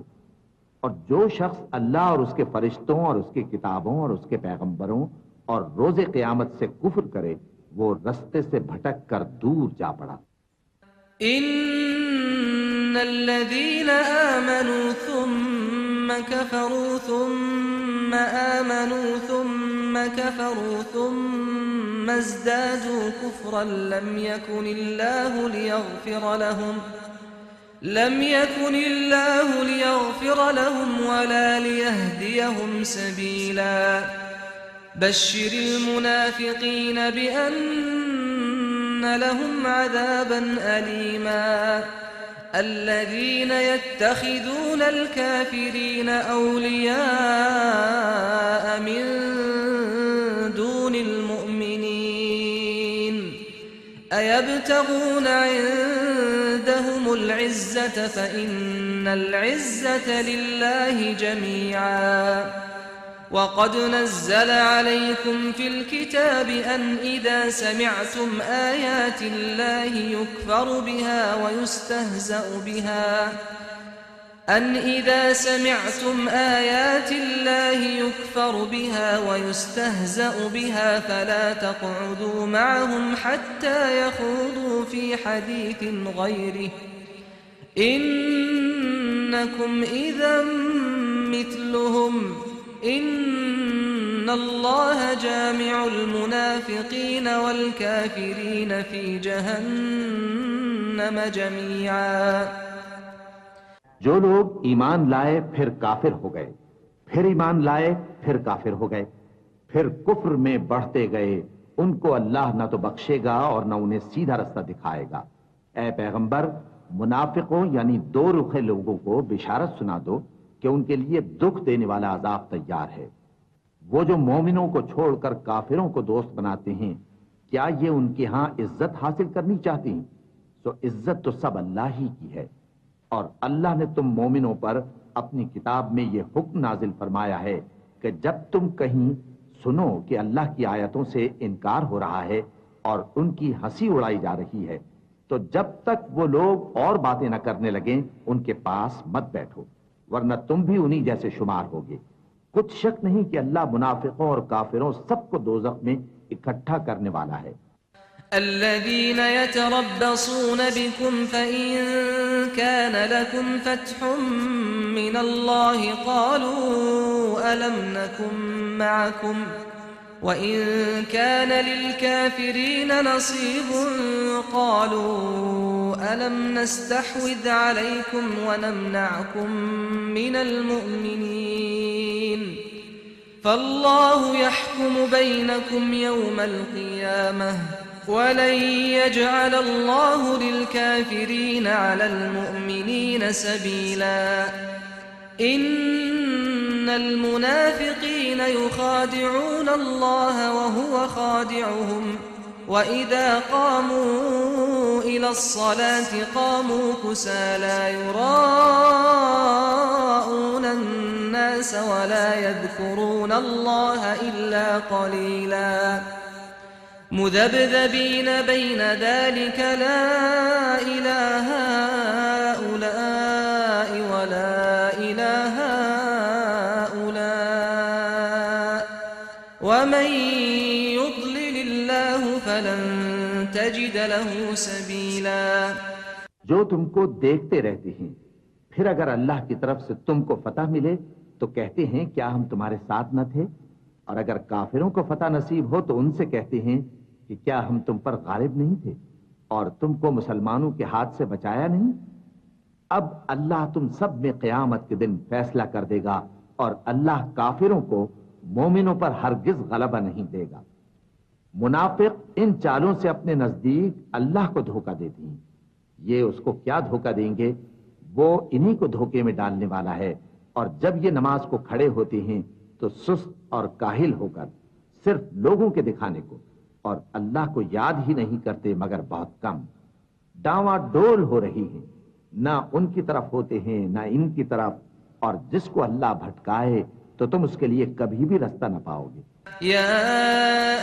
और जो शख्स अल्लाह और उसके फरिश्तों और उसके किताबों और उसके पैगंबरों और रोजे क़यामत से कुफ्र करे वो रस्ते से भटक कर दूर जा पड़ा। इन्नल्लज़ीना आमनू थुम्मा कफरू थुम्मा आमनू थुम्मा कफरू थुम्मा इज़्दादू कुफ्रन लम यकुनिल्लाहु लियग़फिर लहुम वला लियहदियहुम सबीला। बश्शिरिल मुनाफ़िक़ीन बिअन्न लहुम अज़ाबन अलीमा। الذين يتخذون الكافرين أولياء من دون المؤمنين أيبتغون عندهم العزة فإن العزة لله جميعا وقد نزل عليكم في الكتاب أن إذا سمعتم آيات الله يكفر بها أن إذا سمعتم آيات الله يكفر بها ويستهزأ بها فلا تقعدوا معهم حتى يخوضوا في حديث غيره إنكم إذا مثلهم إن الله جامع المنافقين والكافرين في جهنم جميعا। जो लोग ईमान लाए फिर काफिर हो गए, फिर ईमान लाए फिर काफिर हो गए, फिर कुफ्र में बढ़ते गए, उनको अल्लाह न तो बख्शेगा और न उन्हें सीधा रास्ता दिखाएगा। ए पैगंबर, मुनाफिकों यानी दो रुखे लोगों को बिशारत सुना दो कि उनके लिए दुख देने वाला अजाब तैयार है। वो जो मोमिनों को छोड़कर काफिरों को दोस्त बनाते हैं, क्या ये उनके यहां इज्जत हासिल करनी चाहती हैं? तो इज्जत तो सब अल्लाह ही की है। और अल्लाह ने तुम मोमिनों पर अपनी किताब में यह हुक्म नाजिल फरमाया है कि जब तुम कहीं सुनो कि अल्लाह की आयतों से इनकार हो रहा है और उनकी हंसी उड़ाई जा रही है, तो जब तक वो लोग और बातें न करने लगें उनके पास मत बैठो, वरना तुम भी उन्हीं जैसे शुमार होगे। कुछ शक नहीं कि अल्लाह मुनाफिकों और काफिरों सबको दोज़ख में इकट्ठा करने वाला है। الذين يتربصون بكم فإن كان لكم فتح من الله قالوا ألم نكن معكم وإن كان للكافرين نصيب قالوا ألم نستحوذ عليكم ونمنعكم من المؤمنين فالله يحكم بينكم يوم القيامة ولن يجعل الله للكافرين على المؤمنين سبيلا إن المنافقين يخادعون الله وهو خادعهم وإذا قاموا إلى الصلاة قاموا كسالى يراءون الناس ولا يذكرون الله إلا قليلا مذبذبين بين ذلك لا إله هؤلاء ولا إله هؤلاء ومن يضلل الله فلن تجد له سبيلا। जो तुमको देखते रहते हैं, फिर अगर अल्लाह की तरफ से तुमको फतह मिले तो कहते हैं क्या हम तुम्हारे साथ न थे, और अगर काफिरों को फतह नसीब हो तो उनसे कहते हैं कि क्या हम तुम पर गालिब नहीं थे और तुमको मुसलमानों के हाथ से बचाया नहीं। अब अल्लाह तुम सब में क़यामत के दिन फैसला कर देगा और अल्लाह काफिरों को मोमिनों पर हरगिज गलबा नहीं देगा। मुनाफिक इन चालों से अपने नजदीक अल्लाह को धोखा देती हैं। ये उसको क्या धोखा देंगे, वो इन्हीं को धोखे में डालने वाला है। और जब ये नमाज को खड़े होते हैं तो सुस्त और काहिल होकर, सिर्फ लोगों के दिखाने को, और अल्लाह को याद ही नहीं करते मगर बहुत कम। डावाडोल हो रही है, ना उनकी तरफ होते हैं ना इनकी तरफ, और जिसको अल्लाह भटकाए तो तुम उसके लिए कभी भी रास्ता न पाओगे। या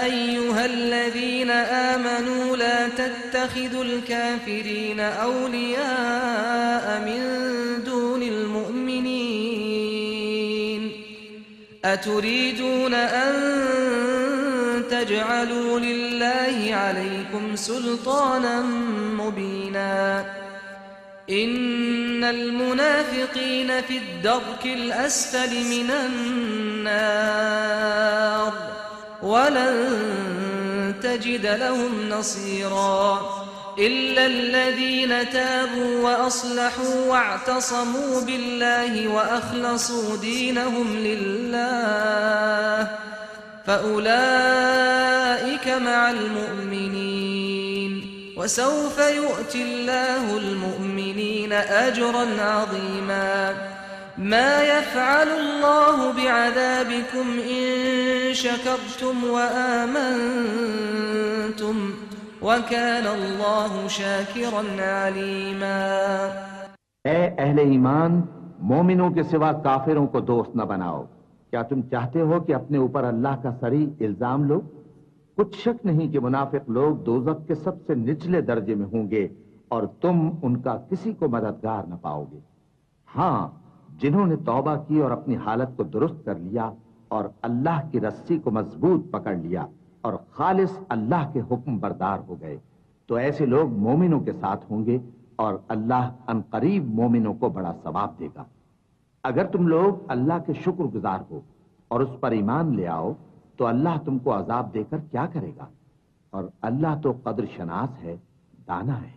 अय्युहल्लज़ीना आमनू ला तत्तखिदुल काफिरीन औलिया मिन दूनिल मुअमिनीन अतुरीदून अन तजअलू लिल्लाहि अलैकुम सुल्तानन मुबीना इन्नल मुनाफिकीन फिद्दर्किल अस्फलि मिनन्नार वलन तजिद लहुम नसीरा इल्लल्लज़ीन ताबू व अस्लहू वअतसमू बिल्लाहि व अखलसू दीनहुम लिल्लाह फउलाइक मअल मुअमिनीन वसौफ युअति अल्लाहुल मुअमिनीन अजरन अज़ीमा मा यफ़अलुल्लाहु बिअज़ाबिकुम इन शकरतुम व आमनतुम व कानल्लाहु शाकिरन अलीमा। ऐ अहले ईमान, मोमिनों के सिवा काफिरों को दोस्त न बनाओ। क्या तुम चाहते हो कि अपने ऊपर अल्लाह का सरी इल्जाम लो? कुछ शक नहीं कि मुनाफिक लोग दोज़ख के सबसे निचले दर्जे में होंगे और तुम उनका किसी को मददगार न पाओगे। हाँ, जिन्होंने तौबा की और अपनी हालत को दुरुस्त कर लिया और अल्लाह की रस्सी को मजबूत पकड़ लिया और खालिस अल्लाह के हुक्म बरदार हो गए, तो ऐसे लोग मोमिनों के साथ होंगे और अल्लाह अनकरीब मोमिनों को बड़ा सवाब देगा। अगर तुम लोग अल्लाह के शुक्रगुजार हो और उस पर ईमान ले आओ तो अल्लाह तुमको अजाब देकर क्या करेगा, और अल्लाह तो कद्र शनास है, दाना है।